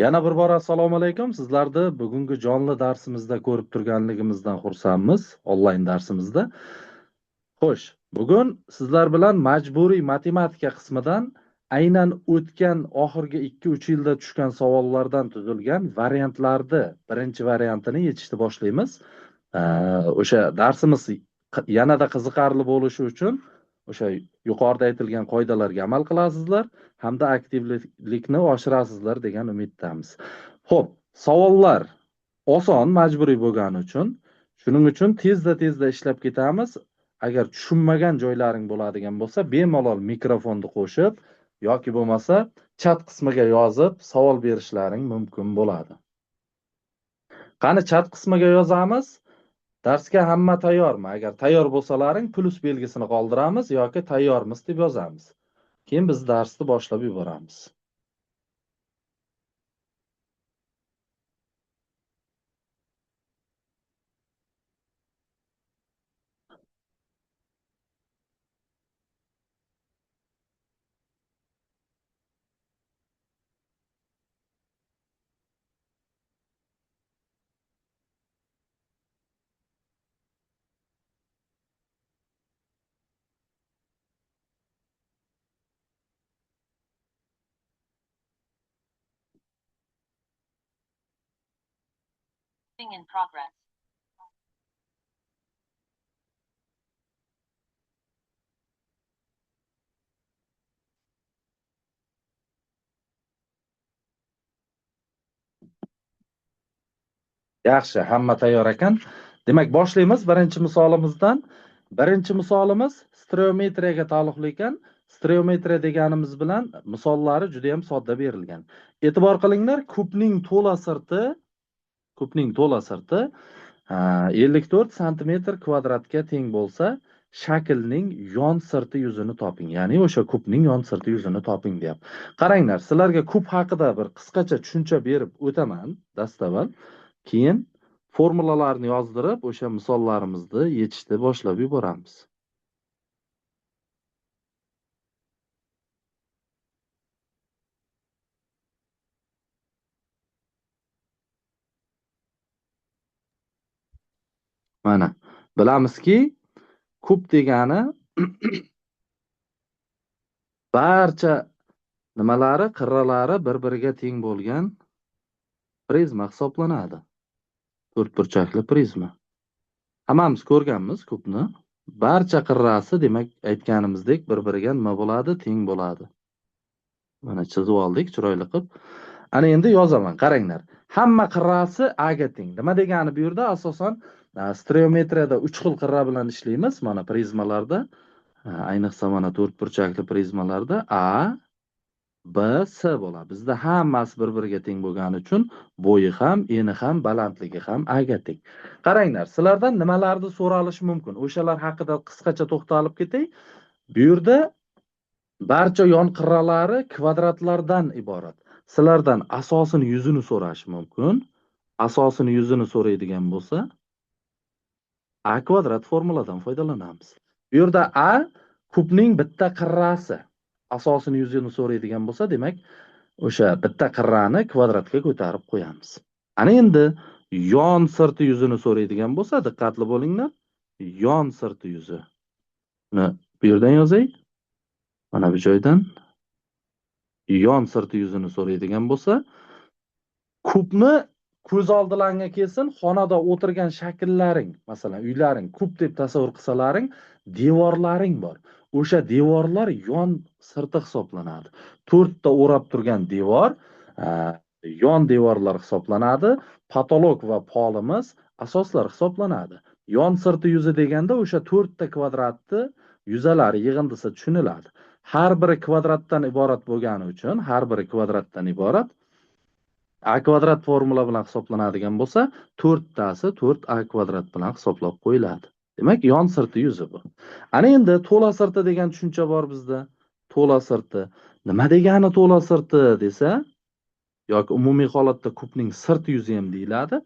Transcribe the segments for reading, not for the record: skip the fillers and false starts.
Yana bir bor assalomu alaykum. Sizlarni bugungi jonli darsimizda ko'rib turganligimizdan xursandmiz, onlayn darsimizda. Xo'sh, bugun sizlar bilan majburiy matematika qismidan aynan o'tgan oxirgi 2-3 yilda tushgan savollardan tuzilgan variantlarni birinchi variantini yechishni boshlaymiz. O'sha darsimiz yanada qiziqarli bo'lishi uchun o'sha yuqorida aytilgan qoidalarga amal qilasizlar hamda aktivlikni oshirasizlar degan umiddamiz. Xo'p, savollar oson majburiy bo'lgani uchun, shuning uchun tezda ishlab ketamiz. Agar tushunmagan joylaring bo'ladigan bo'lsa, bemalol mikrofonni qo'shib yoki bo'lmasa chat qismiga yozib savol berishlaring mumkin bo'ladi. Qani chat qismiga yozamiz. Darsga hamma tayyormi? Agar tayyor bo'lsalaring plus belgisini qoldiramiz yoki tayyormiz deb yozamiz. Keyin biz darsni boshlab yuboramiz. In progress. Yaxshi, hamma tayyor ekan. Demak, boshlaymiz birinchi misolimizdan. Birinchi misolimiz stereometriyaga taalluqli ekan. Stereometriya deganimiz bilan misollari juda ham sodda berilgan. E'tibor qilinglar, kubning to'la sirti 54 santimetr kvadratga teng bo'lsa, shaklning yon sirti yuzini toping. Ya'ni o'sha kubning yon sirti yuzini toping deyapti. Qaranglar, sizlarga kub haqida bir qisqacha tushuncha berib o'taman dastavval. Keyin formulalarni yozdirib, o'sha misollarimizni yechishni boshlab yuboramiz. Mana, bilamizki, kub degani barcha nimalari, qirralari bir-biriga teng bo'lgan prizma hisoblanadi. To'rtburchakli prizma. Hammamiz ko'rganmiz kubni. Barcha qirrasi, demak, aytganimizdek bir-biriga nima bo'ladi? Teng bo'ladi. Mana chizib oldik chiroyli qilib. Ana endi yozaman, qaranglar. Hamma qirrasi A ga teng. Nima degani bu yerda asosan stereometriyada 3 xil qirra bilan ishlaymiz, mana prizmalarda. Ayniqsa mana to'rtburchakli prizmalarda A, B, S bo'ladi. Bizda hammasi bir-biriga teng bo'lgani uchun bo'yi ham, eni ham, balandligi ham A ga teng. Qaranglar, sizlardan nimalarni so'ralishi mumkin? O'shalar haqida qisqacha to'xtalib ketay. Bu yerda barcha yon qirralari kvadratlardan iborat. Sizlardan asosini yuzini so'rash mumkin. Asosini yuzini so'raydigan bo'lsa, A kvadrat formuladan foydalanamiz. Bu yerda A kubning bitta qirrasi. Asosini yuzini so'raydigan bo'lsa, demak, o'sha bitta qirrani kvadratga ko'tarib qo'yamiz. Ana endi yon sirti yuzini so'raydigan bo'lsa, diqqatli bo'linglar. Yon sirti yuzi. Bu yerdan yozay. Mana bu joydan yon sirti yuzini so'raydigan bo'lsa, kubni ko'z oldilaringga kelsin, xonada o'tirgan shakllaring, masalan, uylaring kub deb tasavvur qilsalaring, devorlaring bor. O'sha devorlar yon sirti hisoblanadi. 4 ta o'rab turgan devor yon devorlar hisoblanadi. Patolog va polimiz asoslar hisoblanadi. Yon sirti yuzi deganda o'sha 4 ta kvadratni yuzalari yig'indisi tushuniladi. Har biri kvadratdan iborat bo'lgani uchun, har biri kvadratdan iborat A kvadrat formula bilan hisoblanadigan bo'lsa, 4 tasi 4A kvadrat bilan hisoblab qo'yiladi. Demak, yon sirti yuzi bu. Ana endi to'la sirti degan tushuncha bor bizda. To'la sirti. Nima degani to'la sirti desa, yoki umumiy holatda kubning sirti yuzi ham deyiladi.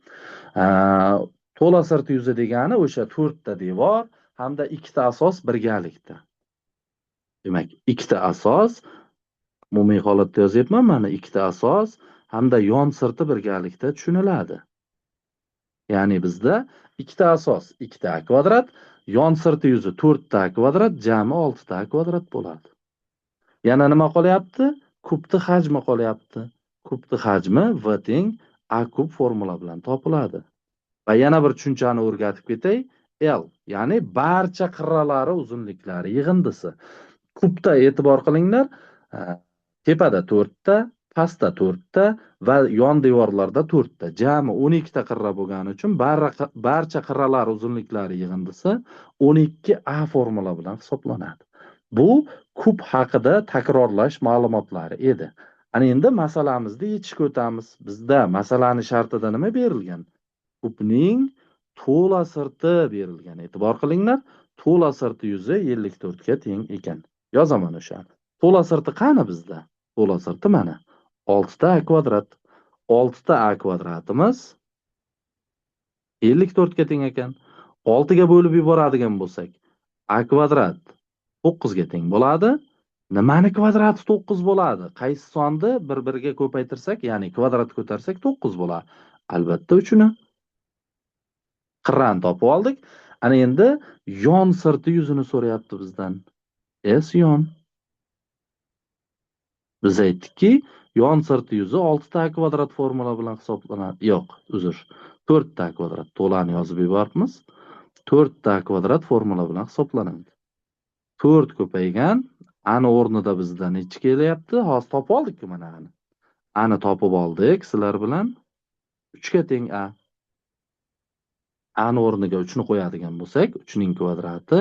To'la sirti yuzi degani o'sha 4 ta devor hamda 2 ta asos birgalikda. Demak, 2 ta asos umumiy holatda yozyapman, mana 2 ta asos hamda yon sirti birgalikda tushuniladi. Ya'ni bizda ikkita asos 2ta kvadrat, yon sirti yuzi 4ta kvadrat, jami 6ta kvadrat bo'ladi. Yana nima qolyapti? Kubni hajmi qolyapti. Kubni hajmi v teng a kub formula bilan topiladi. Va yana bir tushunchani o'rgatib ketay. L, ya'ni barcha qirralari uzunliklari yig'indisi. Kubda e'tibor qilinglar, tepada 4ta, pastda 4ta va yon devorlarda 4ta, jami 12ta qirra bo'lgani uchun barcha qirralar uzunliklari yig'indisi 12a formula bilan hisoblanadi. Bu kub haqida takrorlash ma'lumotlari edi. Ana endi masalamizni yechishga o'tamiz. Bizda masalaning shartida nima berilgan? Kubning to'la sirti berilgan. E'tibor qilinglar, to'la sirti yuzi 54 ga teng ekan. Yozaman o'shani. To'la sirti qani bizda? To'la sirti mana 6ta a kvadrat. 6ta a kvadratimiz 54 ga teng ekan. 6 ga bo'lib yuboradigan bo'lsak, a kvadrat 9 ga teng bo'ladi. Nimani kvadrati 9 bo'ladi? Qaysi sonni bir-biriga ko'paytirsak, ya'ni kvadrat ko'tarsak 9 bo'ladi. Albatta 3ni. Qirrani topib oldik. Ana endi yon sirti yuzini so'rayapti bizdan. S yon. Biz aytdikki, yon sirti yuzi 6ta kvadrat formula bilan hisoblanadi. Yo'q, uzr. 4ta kvadrat. To'lani yozib yuboribmiz. 4ta kvadrat formula bilan hisoblanadi. 4 ko'paygan, ani o'rnida bizda necha kelyapti? Hozir topib oldik-ku mana ani. Ani topib oldik sizlar bilan 3 ga teng a. Ani o'rniga 3 ni qo'yadigan bo'lsak, 3 ning kvadrati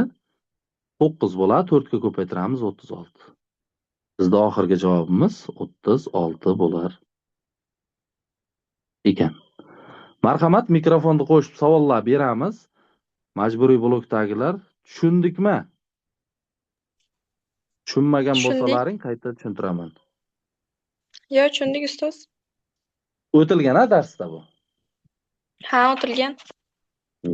9 bo'ladi, 4 ga ko'paytiramiz 36. Bizda oxirgi javobimiz 36 bo'lar ekan. Marhamat, mikrofonni qo'shib savollar beramiz. Majburiy blokdagilar tushundikmi? Tushunmagan bo'lsalaring qayta tushuntiraman. Yo, tushundik ustoz. O'tilgan-a darsda bu? Ha, o'tilgan.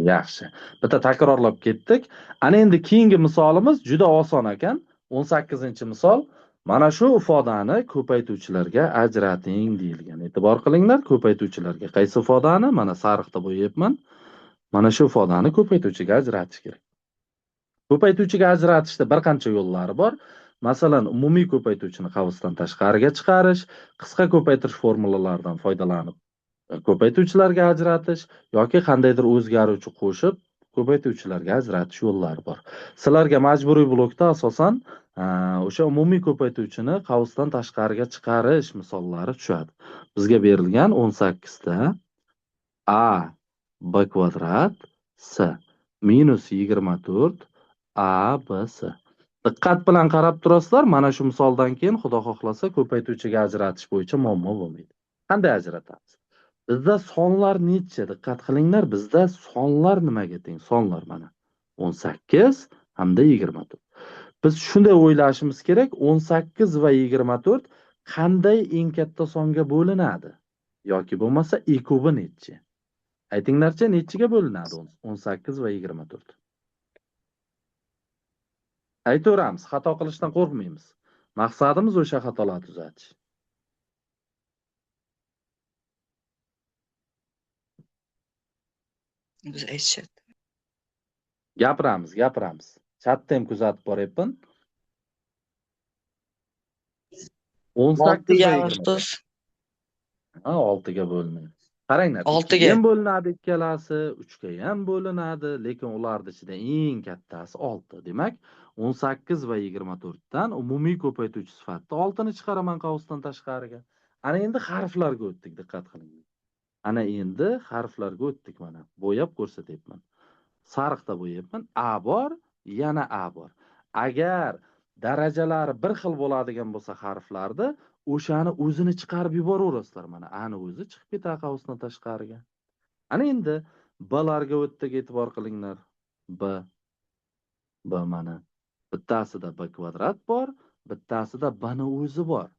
Yaxshi. Bitta takrorlab ketdik. Ana endi keyingi misolimiz juda oson ekan. 18-misol. Mana shu ifodani ko'paytuvchilarga ajrating deyilgan. E'tibor qilinglar, ko'paytuvchilarga qaysi ifodani? Mana sariqda bo'yayapman. Mana shu ifodani ko'paytuvchiga ajratish kerak. Ko'paytuvchiga ajratishda bir qancha yo'llari bor. Masalan, umumiy ko'paytuvchini qavsdan tashqariga chiqarish, qisqa ko'paytirish formulalaridan foydalanib ko'paytuvchilarga ajratish yoki qandaydir o'zgaruvchi qo'shib ko'paytuvchilarga ajratish yo'llari bor. Sizlarga majburiy blokda asosan o'sha umumiy ko'paytuvchini qavsdan tashqariga chiqarish misollari tushadi. Bizga berilgan 18 ta a b kvadrat s minus 24 a b s. Diqqat bilan qarab turasizlar, mana shu misoldan keyin xudo xohlasa ko'paytuvchiga ajratish bo'yicha muammo bo'lmaydi. Qanday ajratamiz? Bizda sonlar necha? Diqqat qilinglar, bizda sonlar nimaga teng? Sonlar mana 18 hamda 24. Biz shunday o'ylashimiz kerak, 18 va 24 qanday eng katta songa bo'linadi? Yoki bo'lmasa i kubi necha? Aytinglarchi, nechiga bo'linadi 18 va 24? Aytaveramiz, xato qilishdan qo'rqmaymiz. Maqsadimiz o'sha xatolarni tuzatish. Biz aytishyapti. Gapiramiz. Chatda ham kuzatib boryapman. 18 va 24. 6 ga bo'linadi. Qaranglar, 6 ga ham bo'linadi ikkalasi, 3 ga ham bo'linadi, lekin ularning ichida eng kattasi 6. Demak, 18 va 24 dan umumiy ko'paytuvchi sifatida 6 ni chiqaraman qavsdan tashqariga. Ana endi harflarga o'tdik, diqqat qiling. Ana endi harflarga o'tdik mana. Bo'yab ko'rsatyapman. Sariqda bo'yapman. A bor, yana A bor. Agar darajalari bir xil bo'ladigan bo'lsa harflarda, o'shani o'zini chiqarib yuboraverasizlar mana. Ani o'zi chiqib ketadi qavsdan tashqariga. Ana endi B-larga o'tdik, e'tibor qilinglar. B mana. Bittasida B kvadrat bor, bittasida B ni o'zi bor.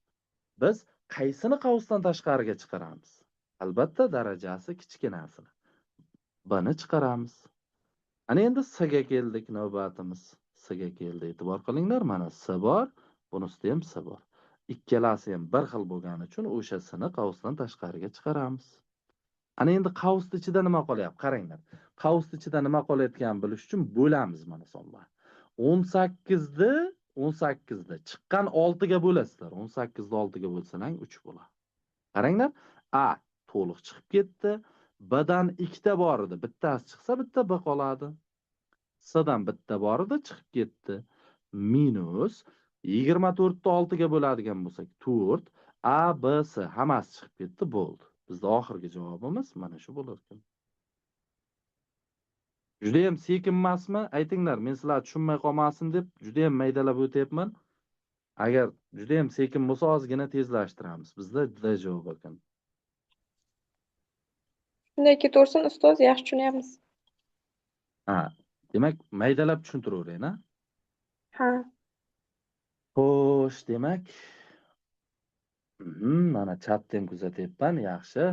Biz qaysini qavsdan tashqariga chiqaramiz? Albatta darajasi kichkinasini. B ni chiqaramiz. Ana endi S ga keldik, navbatimiz. S ga keldi. E'tibor qilinglar, mana S bor, bunisida ham S bor. ikkalasi ham bir xil bo'lgani uchun o'shasini qavsdan tashqariga chiqaramiz. Ana endi qavsni ichida nima qolyapti? Qaranglar. Qavsni ichida nima qolayotganini bilish uchun bo'lamiz mana sonlar. 18ni chiqqan 6 ga bo'lasizlar. 18ni 6 ga bo'lsang 3 bo'ladi. Qaranglar. A to'liq chiqib ketdi. B dan ikkita bor edi. Bittasi chiqsa bitta B qoladi. C dan bitta bor edi, chiqib ketdi. Minus 24 ni 6 ga bo'ladigan bo'lsak 4 A, B, C hammasi chiqib ketdi, bo'ldi. Bizning oxirgi javobimiz mana shu bo'lar ekan. Juda ham sekin emasmi? Aytinglar, men sizlar tushunmay qolmasin deb juda ham maydalab o'tyapman. Agar juda ham sekin bo'lsa, ozgina tezlashtiramiz. Bizda juda javob ekan. Shunday ketaversin, ustoz, yaxshi tushunyapmiz. Ha, demak, maydalab tushuntiravering-a. Ha. Xo'sh, demak, mana chatni ham kuzatyapman, yaxshi.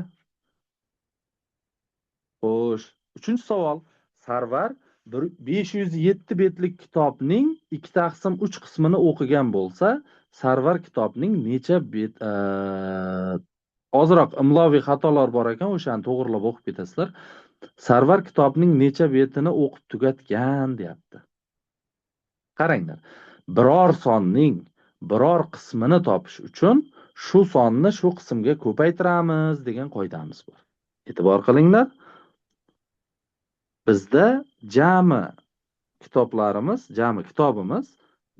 Xo'sh, 3-savol. Sarvar 507 betlik kitobning 2/3 qismini o'qigan bo'lsa, Sarvar kitobning necha bet ozroq imloviy xatolar bor ekan, o'shani to'g'rilab o'qib ketasizlar. Sarvar kitobning necha betini o'qib tugatgan deyapti. Qaranglar. Biror sonning biror qismini topish uchun shu sonni shu qismga ko'paytiramiz degan qoidamiz bor. E'tibor qilinglar. Bizda jami kitobimiz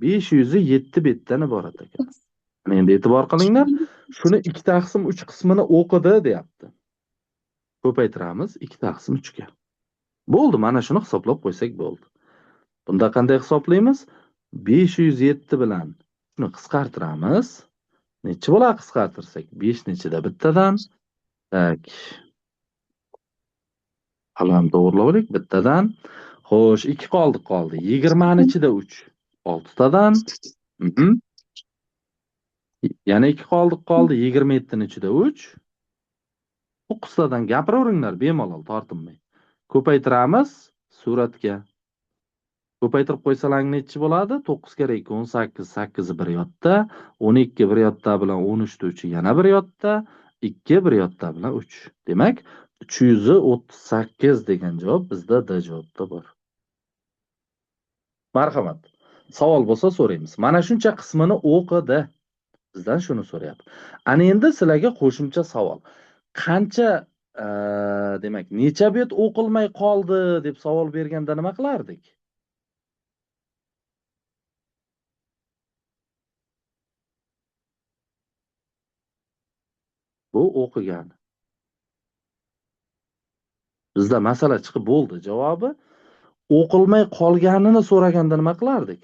507 betdan iborat ekan. Endi e'tibor qilinglar, shuni 2/3 qismini o'qidi deyapti. Ko'paytiramiz 2/3 ga. Bo'ldi, mana shuni hisoblab qo'ysak bo'ldi. Bunda qanday hisoblaymiz? 507 bilan shuni qisqartiramiz. Necha bo'ladi qisqartirsak? 5 nechida bittadan? Tak. Qalam to'g'rilab olaylik bittadan. Xo'sh, 2 qoldi. 20 ni ichida 3. 6 tadan. Yana 2 qoldi. 27 ni ichida 3. 9 tadan gapiraveringlar bemalol tortinmay. Ko'paytiramiz suratga. Ko'paytirib qo'ysalar nechi bo'ladi? 9 kere 2 18, 8 bir yotda, 12 bir yotda bilan 13 3 yana bir yotda, 2 bir yotda bilan 3. Demak, 338 degan javob bizda D javobda bor. Marhamat. Savol bo'lsa so'raymiz. Mana shuncha qismini o'qidi. Bizdan shuni so'rayapti. Ana endi sizlarga qo'shimcha savol. Qancha demak, necha bet o'qilmay qoldi deb savol berganda nima qilardik? Bu o'qigan. Bizda masala chiqib bo'ldi. Javobi o'qilmay qolganini so'raganda nima qilardik?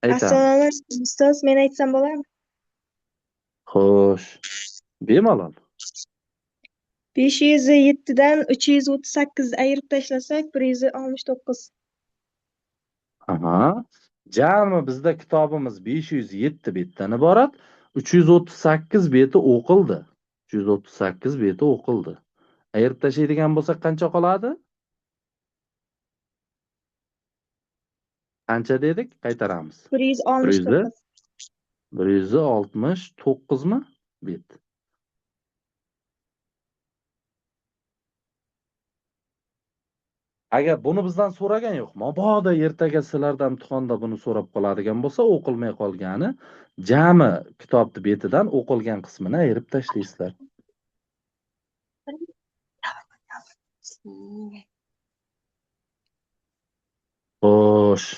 Assalomu alaykum, ustoz, men aytsam bo'ladimi? Xo'sh. Bemalol. 507 dan 338 ayirib tashlasak, 169. Aha. Jami bizda kitobimiz 507 betdan iborat. 338 beti o'qildi. 338 beti o'qildi. Ayirib tashlaydigan bo'lsak qancha qoladi? Qancha dedik? Qaytaramiz. 169. 169 mi? Bet. Agar buni bizdan so'ragan yo'q, mabodo ertaga sizlardan imtihonda buni so'rab qoladigan bo'lsa, o'qilmay qolgani jami kitobni betidan o'qilgan qismini ayirib tashlaysizlar. Xo'sh.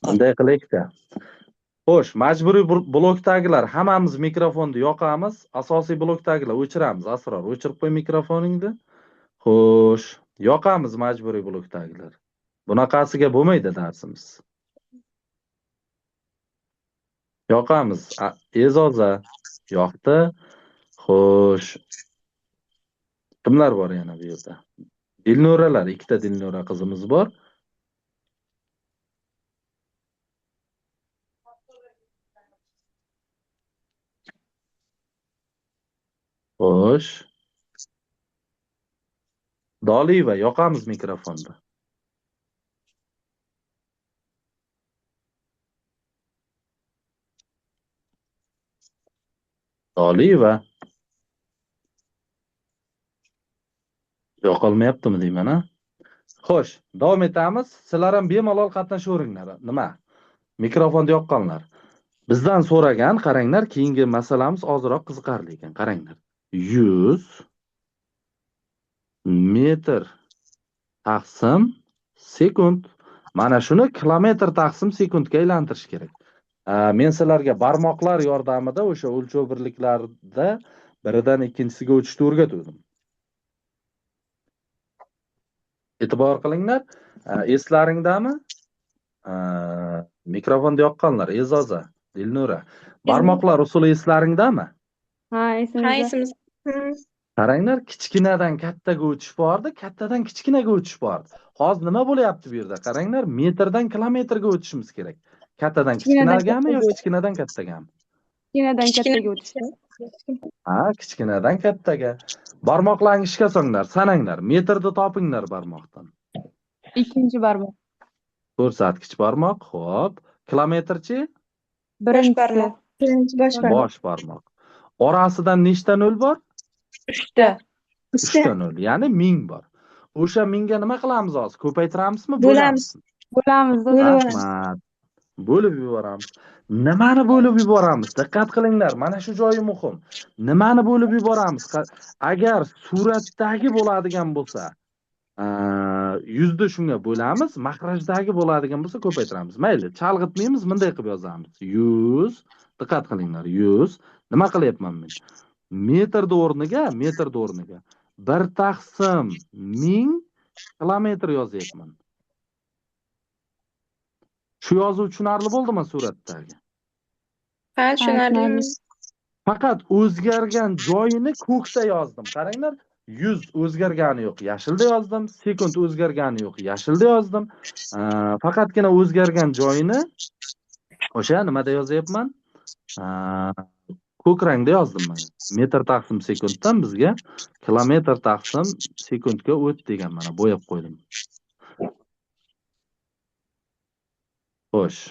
Bunday qilaylik-da. Xo'sh, majburiy blokdagilar hammamiz mikrofonni yoqamiz, asosiy blokdagilar o'chiramiz. Asror, o'chirib qo'y mikrofoningni. Xo'sh, yoqamiz majburiy blokdagilar. Bunaqasiga bo'lmaydi darsimiz. Yoqamiz. E'zoza yoqdi. Xo'sh. Kimlar bor yana bu yerda? Dilnoralar, ikkita Dilnora qizimiz bor. Xo'sh. Doliva, yoqamiz mikrofonni. Soliva. Yo'qolmayaptimi deyman, ha? Xo'sh, davom etamiz. Sizlar ham bemalol qatnashaveringlar. Nima? Mikrofonni yoqqanlar. Bizdan so'ragan, qaranglar, keyingi masalamiz ozroq qiziqarli ekan. Qaranglar. 100 metr taqsim sekund. Mana shuni kilometr taqsim sekundga aylantirish kerak. Men sizlarga barmoqlar yordamida o'sha o'lchov birliklarida biridan ikkinchisiga o'tishni o'rgatdim. E'tibor qilinglar. Eslaringdami? Mikrofonni yoqqanlar, E'zoza, Dilnura. Barmoqlar usuli eslaringdami? Ha, esimizda. Qaysi? Qaranglar, kichkinadan kattaga o'tish bordi, kattadan kichkinaga o'tish bordi. Hozir nima bo'lyapti bu yerda? Qaranglar, metrdan kilometrga o'tishimiz kerak. Kattadan kichkinagami yoki kichkinadan kattagami? Kichkinadan kattaga o'tishdi. Kichkinadan kattaga. Barmoqlarni ishga solinglar, sananglar. Metrni topinglar barmoqdan. Ikkinchi barmoq. Ko'rsatkich barmoq, xo'p. Kilometrchi? Birinchi barmoq. Birinchi bosh barmoq. Bosh barmoq. Orasidan nechta nol bor? 3ta. 3ta nol, ya'ni 1000 bor. O'sha 1000 ga nima qilamiz hozir? Ko'paytiramizmi, Bo'lamiz. Bo'lamiz. Rahmat. Bo'lib yuboramiz. Nimani bo'lib yuboramiz? Diqqat qilinglar, mana shu joyi muhim. Nimani bo'lib yuboramiz? Agar suratdagi bo'ladigan bo'lsa, 100 ni shunga bo'lamiz, maxrajdagi bo'ladigan bo'lsa ko'paytiramiz. Mayli, chalg'itmaymiz, bunday qilib yozamiz. 100, diqqat qilinglar, 100. Nima qilyapman men? Metrni o'rniga 1 taqsim 1000 kilometr yozyapman. Shu yozuv tushunarli bo'ldimi suratdagi? Ha, tushunarli. Faqat o'zgargan joyini ko'kda yozdim. Qaranglar, 100 o'zgargani yo'q, yashilda yozdim. Sekund o'zgargani yo'q, yashilda yozdim. Faqatgina o'zgargan joyini o'sha nimada yozyapman? Ko'k rangda yozdim mana. Metr taqsim sekunddan bizga kilometr taqsim sekundga o't degan mana bo'yab qo'ydim. Xo'sh.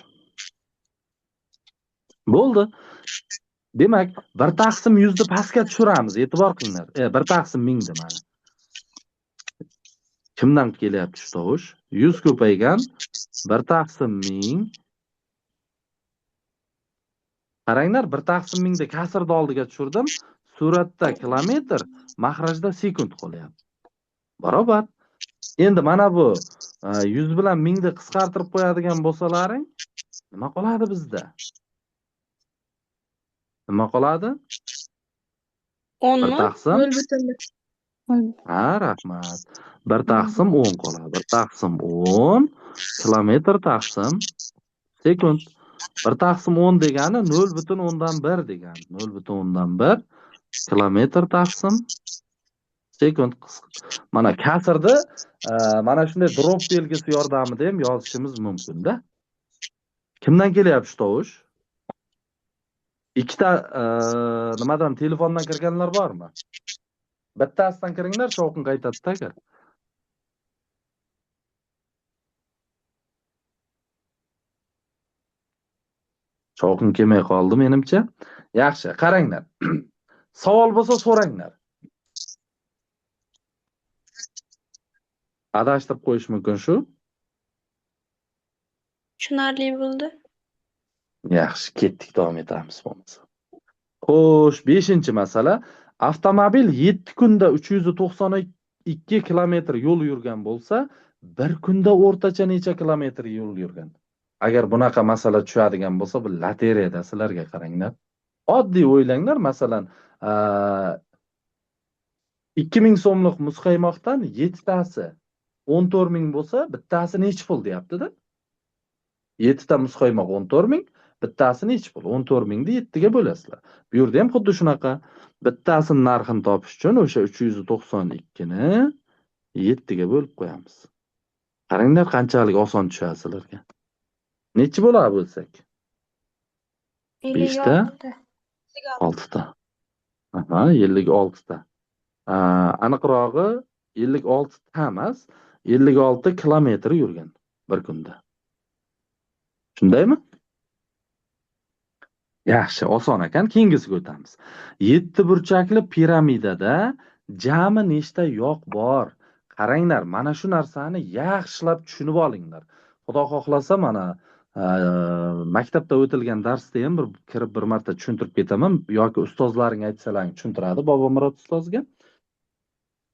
Bo'ldi. Demak, 1 taqsim 100 ni pastga tushiramiz. E'tibor qilinglar. 1 taqsim 1000 ni mana. Kimdan kelyapti shu tovush? 100 ko'paygan 1 taqsim 1000. Qaranglar, 1 taqsim 1000 ni kasrni oldiga tushirdim. Suratda kilometr, maxrajda sekund qolyapti. Barobar. Endi mana bu 100 bilan 1000 ni qisqartirib qo'yadigan bo'lsalaring, nima qoladi bizda? Nima qoladi? 10 1 taqsim 0,1. rahmat. 1 taqsim 10 qoladi. 1 taqsim 10 kilometr taqsim sekund. 1 taqsim 10 degani 0,10 degani. 0,10 kilometr taqsim sekund. Mana kasrni mana shunday drop belgisi yordamida ham yozishimiz mumkin-da. Kimdan kelyapti shu tovush? Ikkita nimadan, telefondan kirganlar bormi? Bittasidan kiringlar, shovqin qaytadi-da agar. Shovqin kelmay qoldi menimcha. Yaxshi, qaranglar. Savol bo'lsa so'ranglar. Adashtirib qo'yish mumkin shu. Tushunarli bo'ldi. Yaxshi, ketdik, davom etamiz bo'lmasa. Xo'sh, 5-masala. Avtomobil 7 kunda 392 kilometr yo'l yurgan bo'lsa, 1 kunda o'rtacha necha kilometr yo'l yurgan? Agar bunaqa masala tushadigan bo'lsa, bu lotereyada sizlarga qaranglar. Oddiy o'ylanglar, masalan, 2000 so'mlik muzqaymoqdan 7 tasi 14 ming bo'lsa, bittasi nechi pul deyapti-da? 7 ta muzqaymoq 14 ming, bittasi nechi pul? 14 mingni 7 ga bo'lasizlar. Bu yerda ham xuddi shunaqa. Bittasining narxini topish uchun o'sha 392 ni 7 ga bo'lib qo'yamiz. Qaranglar, qanchalik oson tushadi sizlarga. Nechi bo'ladi bo'lsak? 5 ta, 6 ta. 56 ta. Aniqrog'i 56 ta emas, 56 kilometr yurgan bir kunda. Shundaymi? Yaxshi, oson ekan. Keyingisiga o'tamiz. 7 burchakli piramidada jami nechta yoq bor? Qaranglar, mana shu narsani yaxshilab tushunib olinglar. Xudo xohlasa mana maktabda o'tilgan darsda ham kirib bir marta tushuntirib ketaman yoki ustozlaring aytsalaring tushuntiradi Bobomurod ustozga.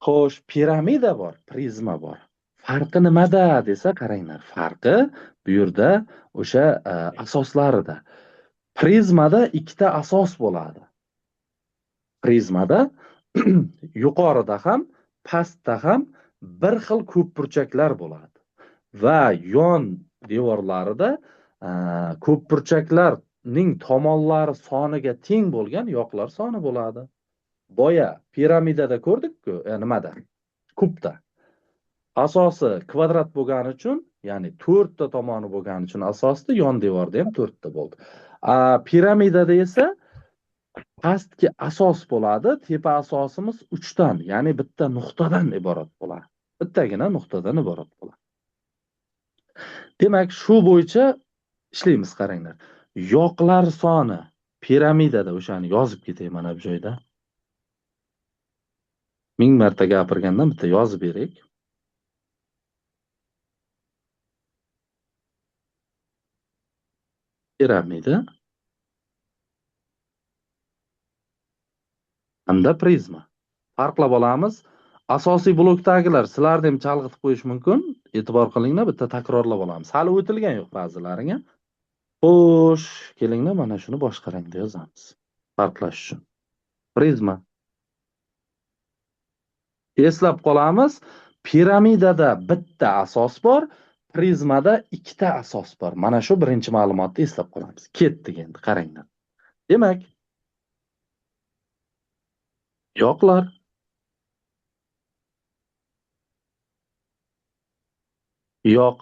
Xo'sh, piramida bor, prizma bor. Farqi nimada desa, qaranglar, farqi bu yerda o'sha asoslarida. Prizmada ikkita asos bo'ladi. Prizmada yuqorida ham, pastda ham bir xil ko'pburchaklar bo'ladi. Va yon devorlarida ko'pburchaklarning tomonlari soniga teng bo'lgan yoqlar soni bo'ladi. Boya piramidada ko'rdik-ku, nimada? Kubda. Asosi kvadrat bo'lgani uchun, ya'ni 4 ta tomoni bo'lgani uchun asosda, yon devorda ham 4 ta bo'ldi. Piramidada esa pastki asos bo'ladi, tepa asosimiz 3 dan, ya'ni bitta nuqtadan iborat bo'ladi. Bittagina nuqtadan iborat bo'ladi. Demak, shu bo'yicha ishlaymiz, qaranglar. Yoqlar soni piramidada o'shani yozib ketay mana bu joyda. 1000 marta gapirgandan bitta yozib beraylik. Piramida hamda prizma. Farqlab olamiz. Asosiy blokdagilar sizlarni ham chalg'itib qo'yish mumkin. E'tibor qilinglar, bitta takrorlab olamiz. Hali o'tilgan yo'q ba'zilaringga. Xo'sh, kelinglar mana shuni boshqa rangda yozamiz. Farqlash uchun. Prizma. Eslab qolamiz, piramidada bitta asos bor, prizmada ikkita asos bor. Mana shu birinchi ma'lumotni eslab qolamiz. Ketdik endi, qaranglar. Demak, yoqlar yoq.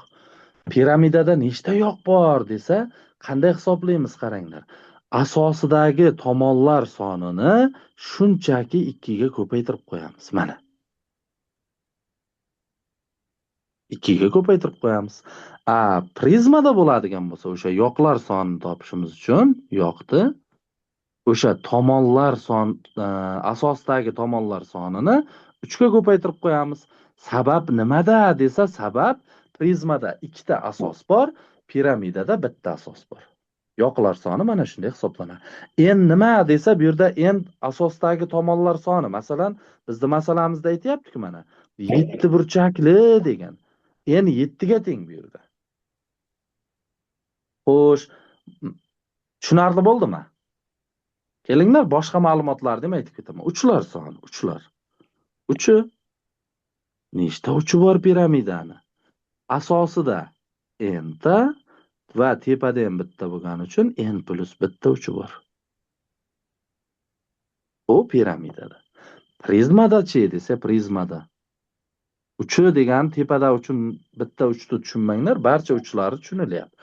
Piramidada nechta yoq bor desa, qanday hisoblaymiz, qaranglar. Asosidagi tomonlar sonini shunchaki 2 ga ko'paytirib qo'yamiz. Mana. 2 ga ko'paytirib qo'yamiz. Prizmada bo'ladigan bo'lsa, o'sha yoqlar sonini topishimiz uchun yoqni o'sha tomonlar asosdagi tomonlar sonini 3 ga ko'paytirib qo'yamiz. Sabab nimada desa, sabab prizmada ikkita asos bor, piramidada bitta asos bor. Yoqlar soni mana shunday hisoblanadi. Endi nima desa, bu yerda endi asosdagi tomonlar soni, masalan, bizning masalamizda aytayapti-ku mana 7 burchakli degan. Endi 7 ga teng bu yerda. Xo'sh, tushunarli bo'ldimi? Kelinglar, boshqa ma'lumotlarni ham aytib ketaman. Uchlar soni, uchlar. Uchi nechta uchi bor piramidani? Asosida n ta va tepada ham bitta bo'lgani uchun n plus bitta uchi bor. Bu piramidada. Prizmada-chi desa, prizmada uchi degan tepada uchun bitta uchni tushunmanglar, barcha uchlari tushunilyapti.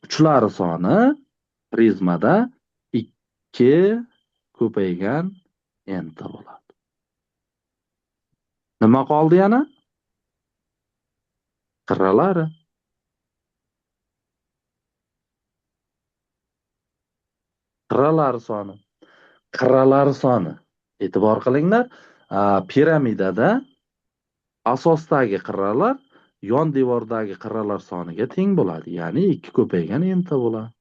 Uchlari soni prizmada 2 ko'paygan n ta bo'ladi. Nima qoldi yana? Qirralari. Qirralari soni. Qirralari soni. E'tibor qilinglar, piramidada asosdagi qirralar yon devordagi qirralar soniga teng bo'ladi. Ya'ni 2 ko'paygan n ta bo'ladi.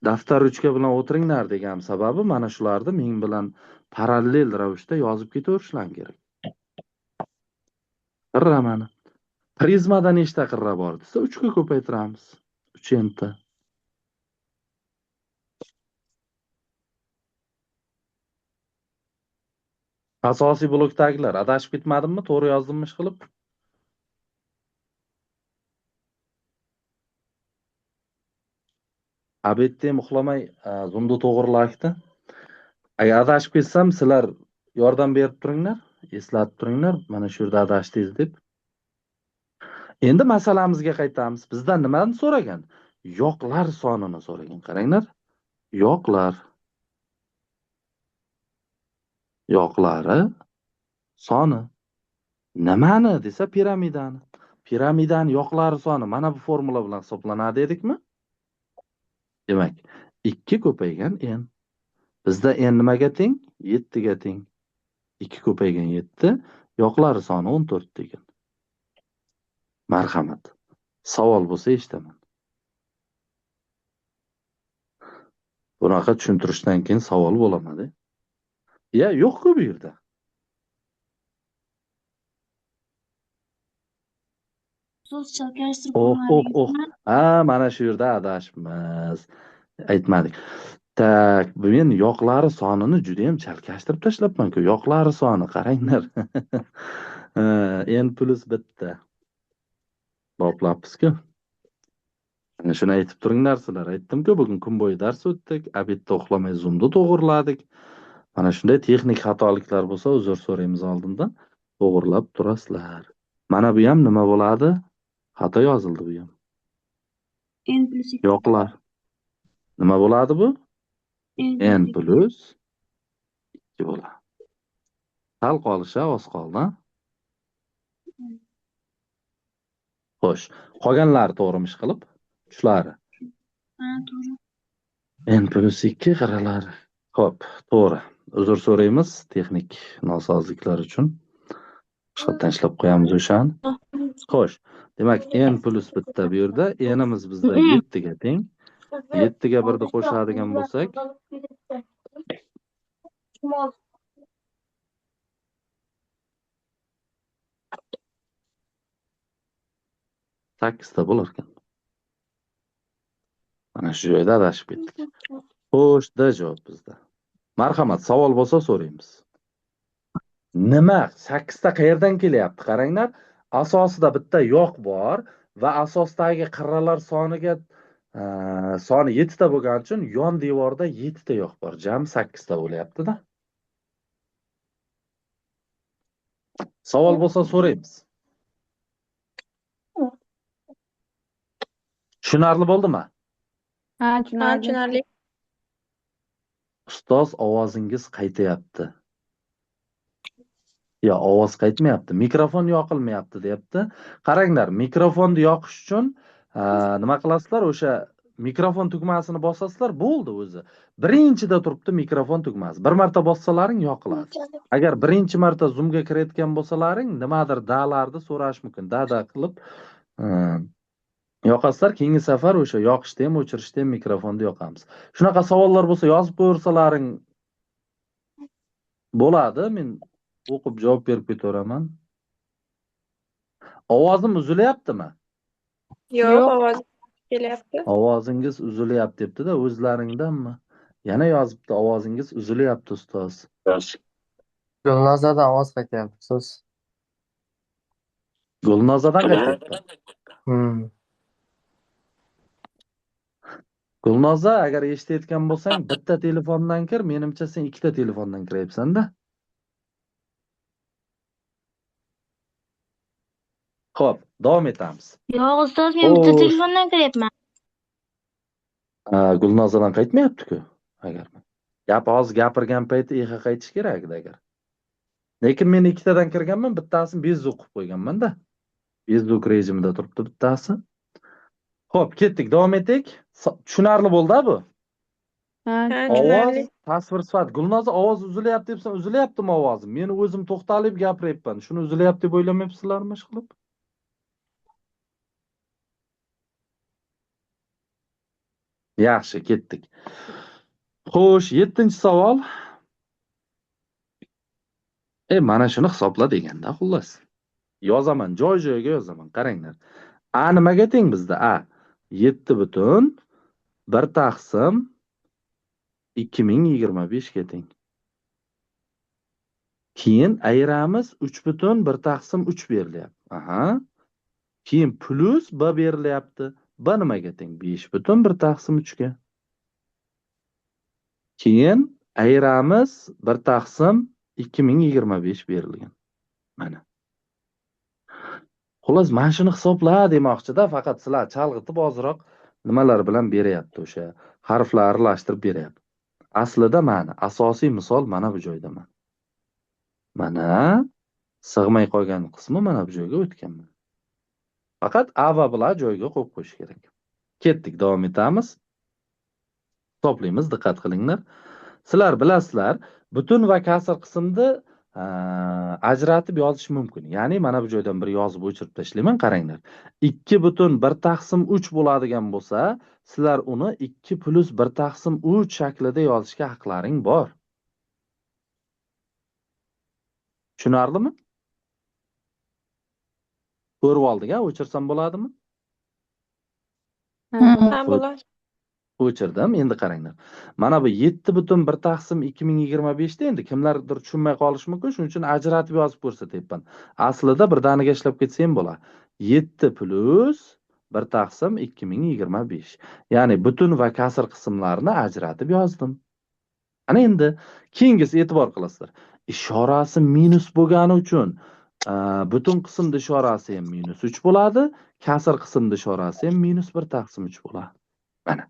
Daftar ruchka bilan o'tiringlar degan sababi mana shularni men bilan parallel ravishda yozib ketaverishlaring kerak. Qirra mana. Prizmada nechta qirra bor desa, 3 ga ko'paytiramiz. 3 n ta. Asosiy blokdagilar adashib ketmadimmi? To'g'ri yozdimmi ish qilib? Abetda ham uxlamay zumda to'g'rilashdi. Agar adashib ketsam, sizlar yordam berib turinglar, eslatib turinglar, mana shu yerda adashdingiz deb. Endi masalamizga qaytamiz. Bizdan nimani so'ragan? Yoqlar sonini so'ragan. Qaranglar. Yoqlar. Yoqlari soni. Nimani desa, piramidani. Piramidani yoqlari soni mana bu formula bilan hisoblanadi dedikmi? Demak, 2 ko'paygan n. Bizda n nimaga teng? 7 ga teng. 2 ko'paygan 7, yoqlari soni 14 degan. Marhamat. Savol bo'lsa eshitaman. Bunaqa tushuntirishdan keyin savol bo'lamadi. Yo'q-ku bu yerda. Mana shu yerda adashibmiz. Aytmadik. Tak, men yoqlari sonini juda ham chalkashtirib tashlabman-ku. Yoqlari soni qaranglar. n+1. Boplabmiz-ku. Ana shuni aytib turinglar sizlar. Aytdim-ku, bugun kun bo'yi dars o'tdik, obedda uxlamay Zoom'da to'g'irladik. Mana shunday texnik xatoliklar bo'lsa, uzr so'raymiz oldindan. To'g'irlab turasizlar. Mana bu ham nima bo'ladi? Xato yozildi bu ham. Yo'qlar. Nima bo'ladi bu? n+2 bo'ladi. Sal qolishi oz qoldi. Xo'sh, qolganlari to'g'rimish qilib, shular. n+2 qaralari. Xo'p, to'g'ri. Uzr so'raymiz texnik nosozliklar uchun. Boshqatdan ishlab qo'yamiz o'shani. Xo'sh, demak n+1 bu yerda n'imiz bizda 7 ga teng. 7 ga 1 ni qo'shadigan bo'lsak, 8 ta bo'lar ekan. Mana shu joyda adashib ketdik. Xo'sh, D javob bizda. Marhamat, savol bo'lsa so'raymiz. Nima? 8 ta qayerdan kelyapti? Qaranglar, asosida bitta yoq bor va asosdagi qirralar soniga soni 7 ta bo'lgani uchun yon devorda 7 ta yoq bor. Jami 8 ta bo'lyapti-da. Savol bo'lsa so'raymiz. Tushunarli bo'ldimi? Ha, tushunarli. Tushunarli. Ustoz, ovozingiz qaytayapti. Ovoz qaytmayapti. Mikrofon yoqilmayapti, deyapti. Qaranglar, mikrofonni yoqish uchun nima qilasizlar? O'sha mikrofon tugmasini bosasizlar, bo'ldi o'zi. Birinchida turibdi mikrofon tugmasi. Bir marta bossalaring yoqiladi. Agar birinchi marta Zoomga kirayotgan bo'lsalaring, nimadir dalarni so'rash mumkin. Dada qilib yoqasizlar, keyingi safar o'sha yoqishda ham, o'chirishda ham mikrofonni yoqamiz. Shunaqa savollar bo'lsa yozib qo'yirsalaring bo'ladi. Men o'qib javob berib ketaveraman. Ovozim uzilyaptimi? Yo'q, ovoz kelyapti. Ovozingiz uzilyapti debdi-da, o'zlaringdanmi? Yana yozibdi, ovozingiz uzilyapti ustoz. Gulnozadan ovoz qaytyapti so'z. Gulnozadan qaytyapti. Gulnoza, agar eshitayotgan bo'lsang, bitta telefondan kir, menimcha sen ikkita telefondan kiryapsan-da. Xo'p, davom etamiz. Yo'q, ustoz, men bitta telefondan kiryapman. Gulnozadan qaytmayapti-ku, agar. Hozir gapirgan payti exa qaytish kerak edi agar. Lekin men ikkitadan kirganman, bittasini bezuk qilib qo'yganman-da. Bezuk rejimida turibdi bittasi. Xo'p, ketdik, davom etik. Tushunarli bo'ldi bu? Ha, Ovoz, tasvir sifat. Gulnoza, ovoz uzilyapti debsan, uzilyaptimi ovozim? Men o'zim to'xtalib gapiryapman. Shuni uzilyapti deb o'ylamayapsizlarmi ish qilib? Yaxshi, ketdik. Xo'sh, 7-savol. Mana shuni hisobla deganda, xullas. Yozaman, joy-joyiga yozaman. Qaranglar. A nimaga teng bizda? A 7/1/2025 ga teng. Keyin ayiramiz 3/1/3 berilyapti. Keyin plus b berilyapti. B nimaga teng? 5/1/3 ga. Keyin ayiramiz 1/2025 berilgan. Mana. Xullas, mana shuni hisobla demoqchi-da, faqat sizlar chalg'itib ozroq nimalar bilan beryapti, o'sha harflar aralashtirib beryapti. Aslida mana asosiy misol mana bu joyda mana sig'may qolgan qismi mana bu joyga o'tganman. Faqat a va bilan joyga qo'yib qo'yish kerak. Ketdik, davom etamiz. Hisoblaymiz, diqqat qilinglar. Sizlar bilasizlar, butun va kasr qismni ajratib yozish mumkin. Ya'ni mana bu joydan bir yozib o'chirib tashlayman, qaranglar. 2/1/3 bo'ladigan bo'lsa, sizlar uni 2 plus 1/3 shaklida yozishga haqlaring bor. Tushunarlimi? Ko'rib oldik, o'chirsam bo'ladimi? Ha, bo'ladi. O'chirdim. Endi qaranglar. Mana bu 7/1/2025 da endi kimlardir tushunmay qolishi mumkin, shuning uchun ajratib yozib ko'rsatyapman. Aslida birdaniga ishlab ketsa ham bo'ladi. 7 plus 1/2025. Ya'ni butun va kasr qismlarini ajratib yozdim. Ana endi keyingisi e'tibor qilasizlar. Ishorasi minus bo'lgani uchun butun qismda ishorasi ham -3 bo'ladi, kasr qismda ishorasi ham -1/3 bo'ladi. Mana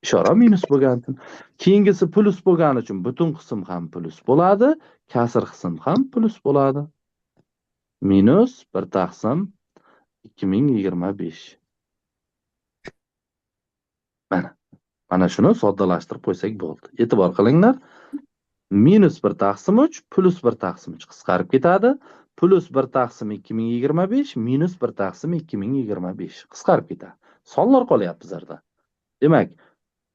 ishora minus bo'lgani uchun. Keyingisi plus bo'lgani uchun butun qism ham plus bo'ladi, kasr qism ham plus bo'ladi. -1/2025. Mana shuni soddalashtirib qo'ysak bo'ldi. E'tibor qilinglar. -1/3 plus 1/3 qisqarib ketadi. Plus 1/2025 minus 1/2025 qisqarib ketadi. Sonlar qolyapti bizlarda. Demak,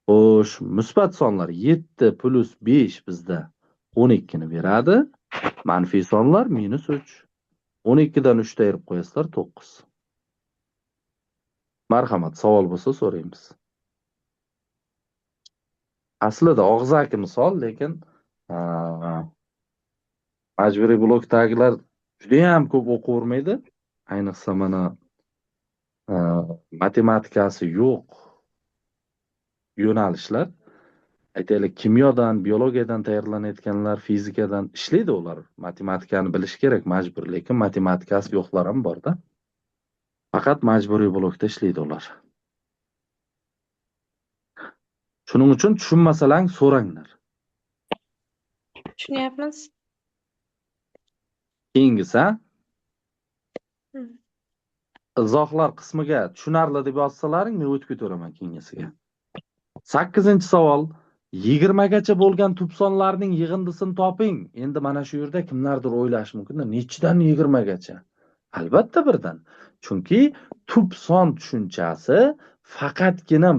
xo'sh, musbat sonlar 7 plus 5 bizda 12 ni beradi. Manfiy sonlar -3. 12 dan 3 ta ayirib qo'yasizlar 9. Marhamat, savol bo'lsa so'raymiz. Aslida og'zaki misol, lekin majburiy blokdagilar juda ham ko'p o'qivermaydi. Ayniqsa mana matematikasi yo'q yo'nalishlar. Aytaylik, kimyodan, biologiyadan tayyorlanayotganlar, fizikadan ishlaydi ular. Matematikani bilish kerak majbur, lekin matematikasi yo'qlar ham bor-da. Faqat majburiy blokda ishlaydi ular. Shuning uchun tushunmasalang so'ranglar. Tushunyapmiz. Keyingisi izohlar qismiga tushunarli deb yozsalaring, men o'tib ketaveraman keyingisiga. 8-savol. 20 gacha bo'lgan tub sonlarning yig'indisini toping. Endi mana shu yerda kimlardir o'ylashi mumkin, nechidan 20 gacha? Albatta birdan. Chunki tub son tushunchasi faqatgina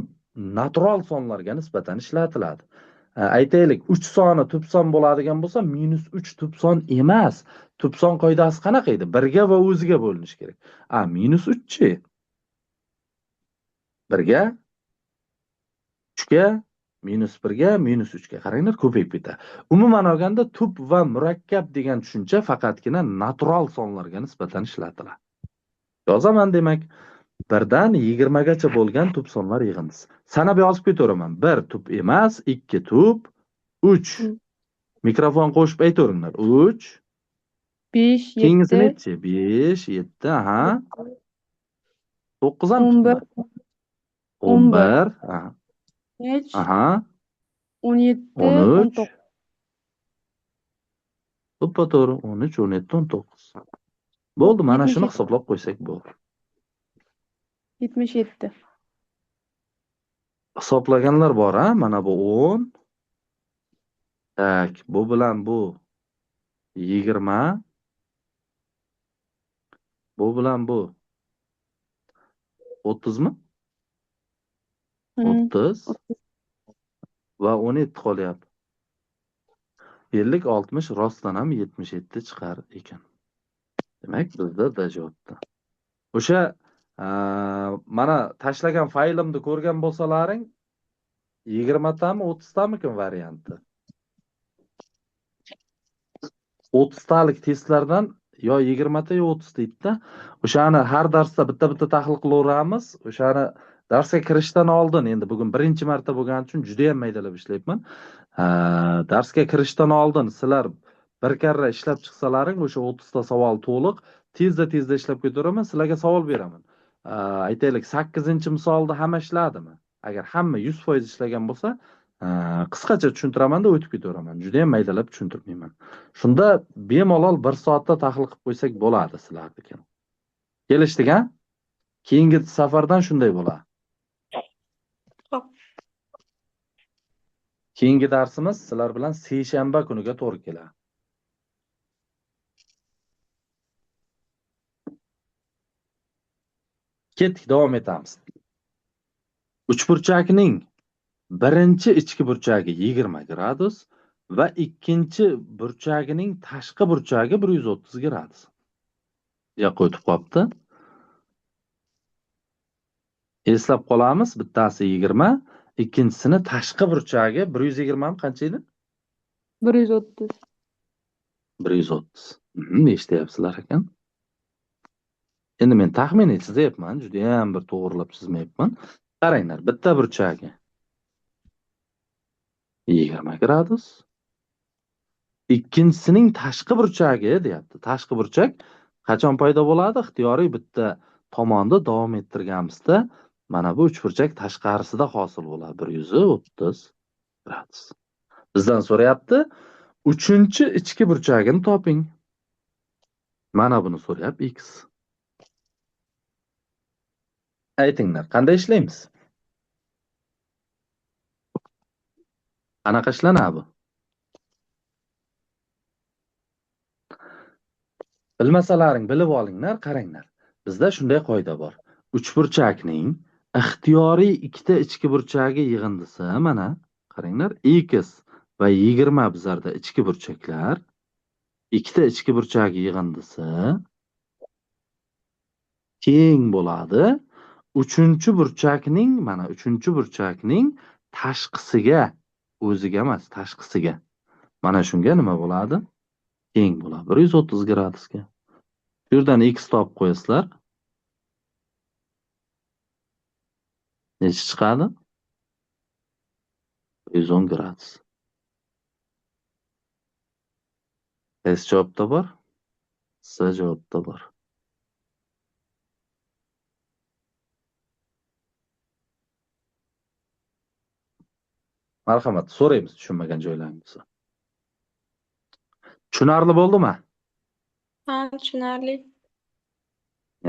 natural sonlarga nisbatan ishlatiladi. Aytaylik, 3 soni tub son bo'ladigan bo'lsa, -3 tub son emas. Tub son qoidasi qanaqa edi? 1 ga va o'ziga bo'linishi kerak. -3chi? 1 ga, 3 ga, -1 ga, -3 ga. Qaranglar, ko'payib ketadi. Umuman olganda tub va murakkab degan tushuncha faqatgina natural sonlarga nisbatan ishlatiladi. Yozaman demak. 1 dan 20 gacha bo'lgan tub sonlar yig'indisi. Sanab yozib ketaveraman. 1 tub emas, 2 tub, 3. Mikrofon qo'shib aytaveringlar. 3. 5, Keyingisi 7, nechi? 5, 7, aha. 9 ham 11, 11, aha. 13, Aha. 17, 13. 19. To'g'ri, 13, 17, 19. Bo'ldi, mana shuni 77. hisoblab qo'ysak bo'ldi. 77. Hisoblaganlar bor, mana bu 10. Tak, bu bilan bu 20. Bu bilan bu 30 mi? 30 va 17 qolyapti. 50, 60 rostdan ham 77 chiqar ekan. Demak, bizda D javobda. O'sha mana tashlagan faylimni ko'rgan bo'lsalaring, 20 tami, 30 tamikin varianti. 30 talik testlardan yo 20 ta yo 30 deydi-da. O'shani har darsda bitta-bitta tahlil qilaveramiz. O'shani darsga kirishdan oldin, endi bugun birinchi marta bo'lgani uchun juda ham maydalab ishlayapman. Darsga kirishdan oldin sizlar bir karra ishlab chiqsalaring, o'sha 30 ta savol to'liq tezda ishlab ketaveraman, sizlarga savol beraman. Aytaylik, 8-misolda hamma ishladimi? Agar hamma 100% ishlagan bo'lsa, qisqacha tushuntiraman-da o'tib ketaveraman. Juda ham maydalab tushuntirmayman. Shunda bemalol 1 soatda tahlil qilib qo'ysak bo'ladi sizlarniki. Kelishdik, ha? Keyingi safardan shunday bo'ladi. Keyingi darsimiz sizlar bilan seshanba kuniga to'g'ri keladi. Ketdik, davom etamiz. Uchburchakning birinchi ichki burchagi 20 gradus va ikkinchi burchagining tashqi burchagi 130 gradus. Yoqqa o'tib qolibdi. Eslab qolamiz, bittasi 20, ikkinchisini tashqi burchagi 120 ham qancha edi? 130. 130. Eshityapsizlar ekan. Endi men taxminiy chizyapman, juda ham bir to'g'rilab chizmayapman. Qaranglar, bitta burchagi 20 gradus. Ikkinchisining tashqi burchagi deyapti. Tashqi burchak qachon paydo bo'ladi? Ixtiyoriy bitta tomonda davom ettirganimizda mana bu uchburchak tashqarisida hosil bo'ladi. 130 gradus. Bizdan so'rayapti, uchinchi ichki burchagini toping. Mana buni so'rayapti x. Aytinglar, qanday ishlaymiz? Qanaqa ishlanadi bu? Bilmasalaring bilib olinglar, qaranglar. Bizda shunday qoida bor. Uchburchakning ixtiyoriy ikkita ichki burchagi yig'indisi mana, qaranglar, x va 20 bizlarda ichki burchaklar, ikkita ichki burchagi yig'indisi teng bo'ladi. Uchinchi burchakning, mana uchinchi burchakning tashqisiga, o'ziga emas, tashqisiga. Mana shunga nima bo'ladi? Teng bo'ladi 130 gradusga. Bu yerdan x topib qo'yasizlar. Necha chiqadi? 110 gradus. Qaysi javobda bor? S javobda bor. Marhamat, so'raymiz tushunmagan joylaringizni. Tushunarli bo'ldimi? Ha, tushunarli.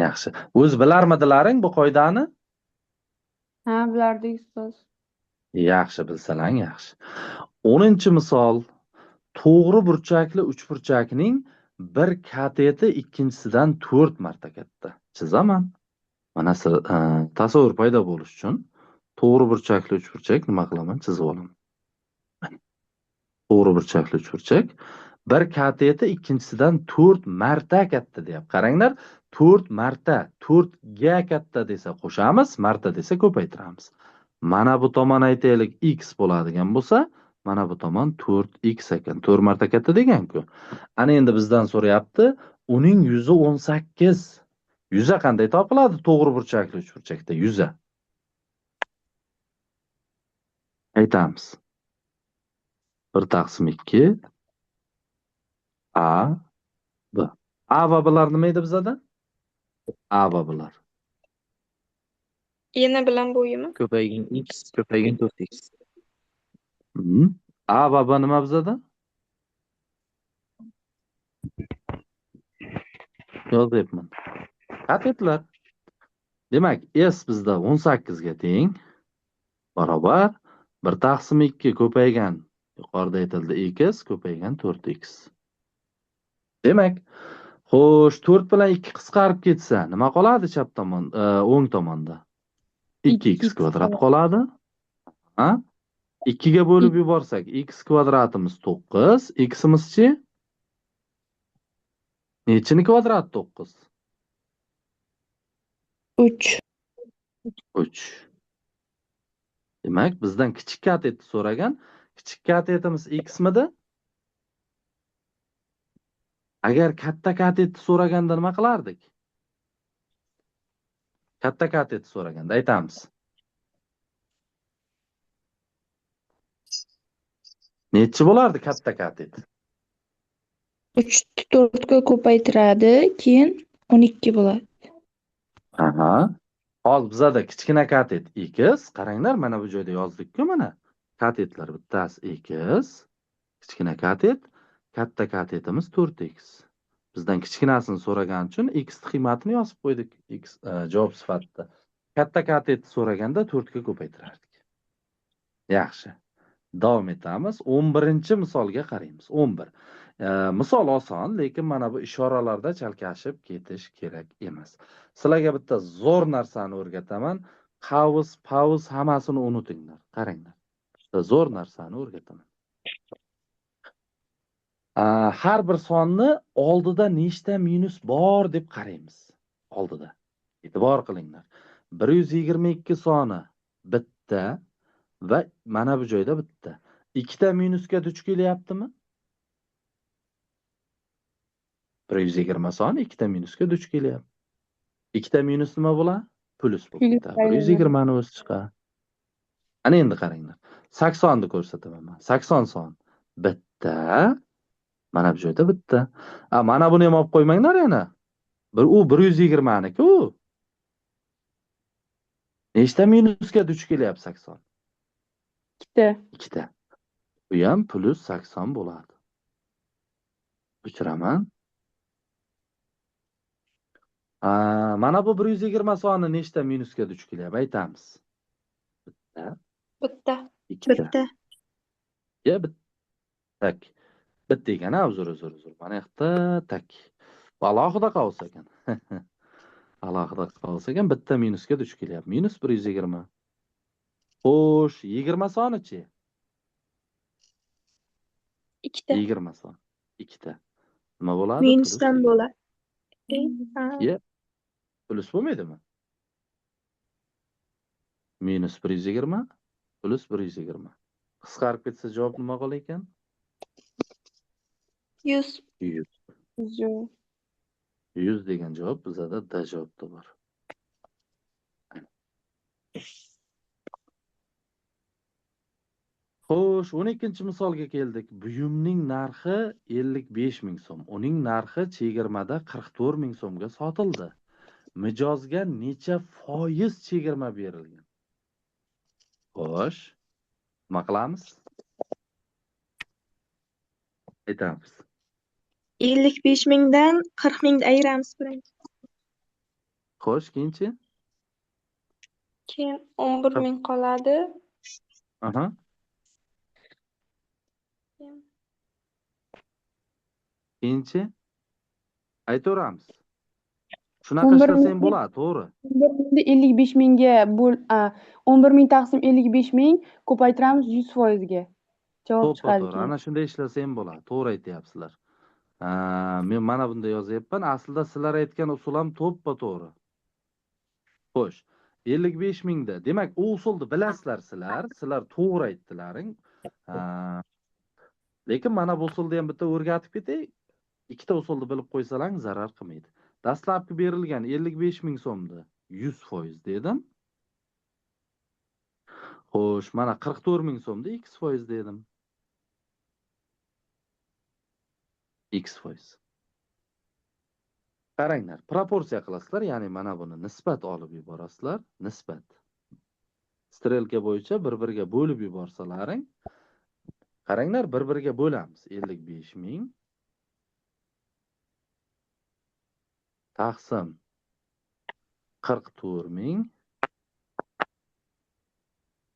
Yaxshi. O'z bilarmidilaring bu qoidani? Ha, bilardik ustoz. Yaxshi, bilsalang yaxshi. 10-misol. To'g'ri burchakli uchburchakning bir kateti ikkinchisidan 4 marta katta. Chizaman. Mana tasavvur paydo bo'lish uchun to'g'ri burchakli uchburchak nima qilaman? Chizib olaman. To'g'ri burchakli uchburchak bir kateti ikkinchisidan 4 marta katta deyapti. Qaranglar, 4 marta, 4 ga katta desa qo'shamiz, marta desa ko'paytiramiz. Mana bu tomon aytaylik x bo'ladigan bo'lsa, mana bu tomon 4x ekan. 4 marta katta degan-ku. Ana endi bizdan so'rayapti, uning yuzi 18. Yuza qanday topiladi to'g'ri burchakli uchburchakda? Yuza. Aytamiz. 1/2 a b. A va blar nima edi bizda? A va blar. Eni bilan bo'yimi? Ko'paygan x, ko'paygan 4x. A va b nima bizda? Yozyapman. Katetlar. Demak, s bizda 18 ga teng. Barobar 1/2 ko'paygan, yuqorida aytildi x ko'paygan 4x. Demak, xo'sh, 4 bilan 2 qisqarib ketsa, nima qoladi chap tomon, o'ng tomonda? 2x kvadrat qoladi. Ha? 2 ga bo'lib yuborsak, x kvadratimiz 9, x'imizchi? Nechini kvadrat 9? 3. 3. Demak, bizdan kichik katetni so'ragan. Kichik katetimiz x'midi? Agar katta katetni so'raganda nima qilardik? Katta katetni so'raganda aytamiz. Nechi bo'lardi katta katet? 3 4 ga ko'paytiradi, keyin 12 bo'ladi. Aha. Hozir bizada kichkina katet x, qaranglar, mana bu joyda yozdik-ku mana. Katetlar bittasi x, kichkina katet, katta katetimiz 4x. Bizdan kichkinasini so'ragan uchun x qiymatini yozib qo'ydik, x javob sifatida. Katta katetni so'raganda 4 ga ko'paytirardik. Yaxshi. Davom etamiz. 11-misolga qaraymiz. 11. Misol oson, lekin mana bu ishoralarda chalkashib ketish kerak emas. Sizlarga bitta zo'r narsani o'rgataman. Qavs, pavz hammasini unutinglar. Qaranglar. Bitta zo'r narsani o'rgataman. Har bir sonni oldida nechta minus bor deb qaraymiz. Oldida. E'tibor qilinglar. 122 soni bitta va mana bu joyda bitta. Ikkita minusga duch kelyaptimi? 120 soni ikkita minusga duch kelyapti. Ikkita minus nima bo'ladi? Plus bo'lib Plus ketadi. 120 ni o'zi chiqadi. Ana endi qaranglar. 80 ni ko'rsataman men. 80 son bitta. Mana bu joyda bitta. Mana buni ham olib qo'ymanglar yana. U 120 niki-ku. Nechta minusga duch kelyapti 80? Ikkita. Bu ham plus 80 bo'ladi. O'chiraman. Mana bu 120 soni nechta minusga duch kelyapti? Aytamiz. Bitta. Bitta. Ikkita. Bitta. Ya tak. Bitta ekan, uzr. Mana yoqda tak. Alohida qolsa ekan. Alohida qolsa ekan, bitta minusga duch kelyapti. Minus 120. Xo'sh, 20 sonichi? Ikkita. 20 son. Ikkita. Nima bo'ladi? Minusdan bo'ladi. Ya, plus bo'lmaydimi? Minus 120 plus 120. Qisqarib ketsa javob nima qolar ekan? 100. 100. 100 degan javob bizada D javobda bor. Xo'sh, 12-misolga keldik. Buyumning narxi 55 ming so'm. Uning narxi chegirmada 44 ming so'mga sotildi. Mijozga necha foiz chegirma berilgan? Xo'sh, nima qilamiz? Aytamiz. 55 mingdan 40 mingni ayiramiz birinchi. Xo'sh, keyinchi? Keyin 11 ming qoladi. Aha. Keyinchi? Aytaveramiz. Shunaqa 11 ishlasang ming- bo'ladi, to'g'ri. 55 mingga 11 ming taqsim 55 ming ko'paytiramiz 100% ga. Javob To'ppa chiqadi to'g'ri. keyin. Ana shunday ishlasang bo'ladi. To'g'ri aytyapsizlar. Men mana bunda yozyapman. Aslida sizlar aytgan usul ham to'ppa to'g'ri. Xo'sh, 55 mingda. Demak, u usulni bilasizlar sizlar. Sizlar to'g'ri aytdilaring. Lekin mana bu usulni ham bitta o'rgatib ketay. Ikkita usulni bilib qo'ysalaring zarar qilmaydi. Dastlabki berilgan 55 ming so'mni 100% dedim. Xo'sh, mana 44 ming so'mni x% dedim. x%. Qaranglar, proporsiya qilasizlar, ya'ni mana buni nisbat olib yuborasizlar, nisbat. Strelka bo'yicha bir-biriga bo'lib yuborsalaring, qaranglar, bir-biriga bo'lamiz. 55 ming taqsim 44 ming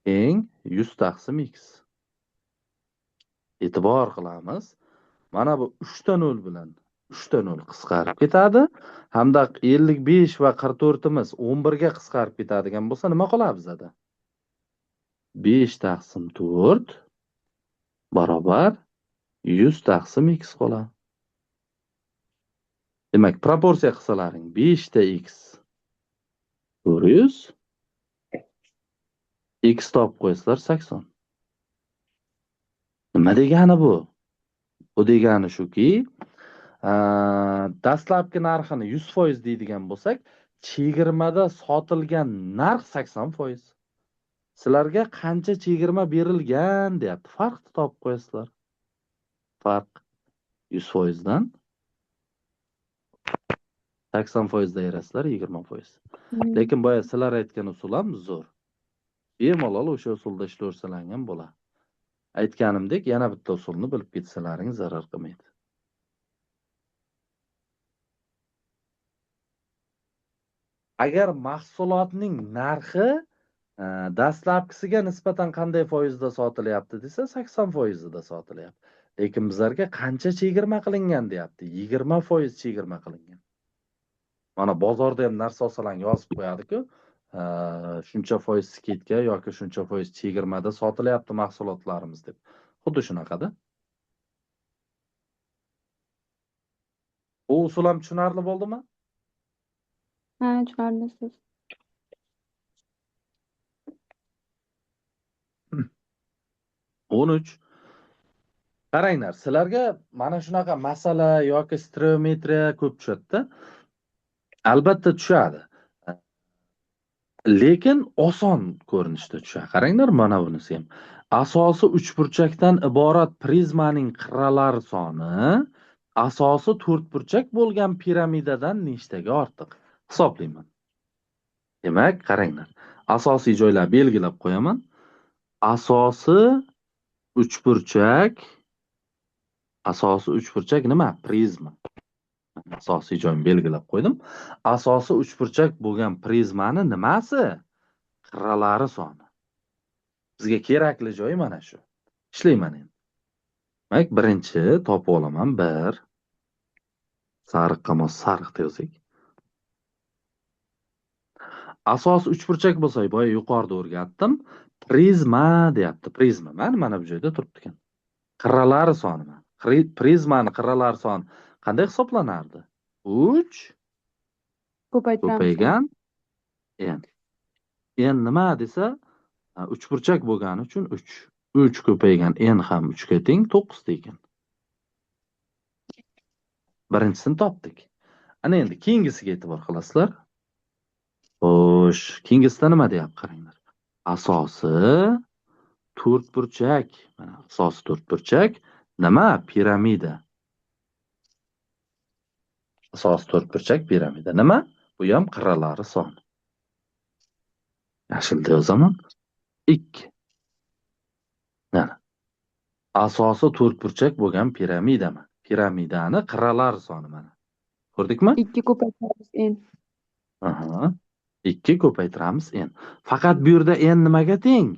teng 100 taqsim x. E'tibor qilamiz. Mana bu 3 ta 0 bilan 3 ta 0 qisqarib ketadi. Hamda 55 va 44 imiz 11 ga qisqarib ketadigan bo'lsa, nima qoladi bizada? 5 taqsim 4 barobar 100 taqsim x qoladi. Demak, proporsiya qilsalaring 5 ta x 400 x topib qo'ysizlar 80. Nima degani bu? Bu degani shuki, dastlabki narxini 100% deydigan bo'lsak, chegirmada sotilgan narx 80%. Sizlarga qancha chegirma berilgan deyapti. Farqni topib qo'yasizlar. Farq 100% dan 80% da ayirasizlar 20%. Lekin boya sizlar aytgan usul ham zo'r. Bemalol o'sha usulda ishlaversalang ham bo'ladi. Aytganimdek, yana bitta usulni bilib ketsalaring zarar qilmaydi. Agar mahsulotning narxi Dastlabkisiga nisbatan qanday foizda sotilyapti desa 80% sotilyapti. Lekin bizlarga qancha chegirma qilingan deyapti. 20% chegirma qilingan. Mana bozorda ham narsa olsalang yozib qo'yadi-ku, shuncha foiz skidga yoki shuncha foiz chegirmada sotilyapti mahsulotlarimiz deb. Xuddi shunaqada. Bu usul ham tushunarli bo'ldimi? Ha, tushunarlisiz. 13. Qaranglar, sizlarga mana shunaqa masala yoki stereometriya ko'p tushadi-da. Albatta tushadi. Lekin oson ko'rinishda tushadi. Qaranglar, mana bunisi ham. Asosi uchburchakdan iborat prizmaning qirralar soni asosi to'rtburchak bo'lgan piramidadan nechtaga ortiq? Hisoblayman. Demak, qaranglar. Asosiy joylar belgilab qo'yaman. Asosi uchburchak nima? Prizma. Asosiy joyini belgilab qo'ydim. Asosi uchburchak bo'lgan prizmani nimasi? Qirralari soni. Bizga kerakli joyi mana shu. Ishlayman endi. Demak, birinchi topib olaman 1. Sariqqa mos sariqda yozaylik. Asosi uchburchak bo'lsa, boya yuqorida o'rgatdim. Prizma deyapti. Prizma. Mana bu joyda turibdi ekan. Qirralari soni. Prizmani qirralari soni qanday hisoblanardi? 3 ko'paygan n. N nima desa, uchburchak bo'lgani uchun 3. 3 ko'paygan n ham 3 ga teng 9 ekan. Birinchisini topdik. Ana endi keyingisiga e'tibor qilasizlar. Xo'sh, keyingisida nima deyapti qaranglar. Asosi to'rtburchak. Mana asosi to'rtburchak. Nima? Piramida. Asosi to'rtburchak piramida. Nima? Bu ham qirralari soni. Yashilda yozaman. 2. Mana. Asosi to'rtburchak bo'lgan piramidami? Piramidani qirralar soni mana. Ko'rdikmi? 2 ko'paytiramiz n. Aha. 2 ko'paytiramiz n. Faqat bu yerda n nimaga teng?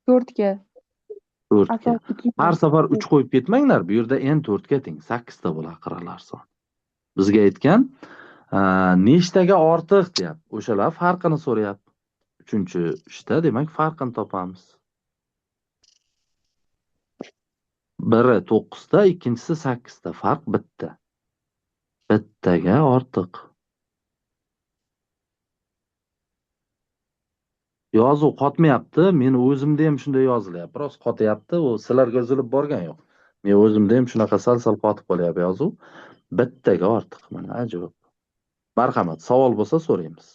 4 ga. 4 ga. Asosi 2. Har safar 3 qo'yib ketmanglar. Bu yerda n 4 ga teng. 8 ta bo'ladi qirralar soni. Bizga aytgan nechtaga ortiq deyapti. O'shalar farqini so'rayapti. 3-ishda demak farqini topamiz. Biri 9 ta, ikkinchisi 8 ta. Farq bitta. Bittaga ortiq. Yozuv qotmayapti. Men o'zimda ham shunday yozilyapti. Biroz qotyapti. U sizlarga uzilib borgan yo'q. Men o'zimda ham shunaqa sal-sal qotib qolyapti yozuv. Bittaga ortiq. Mana ajoyib. Marhamat, savol bo'lsa so'raymiz.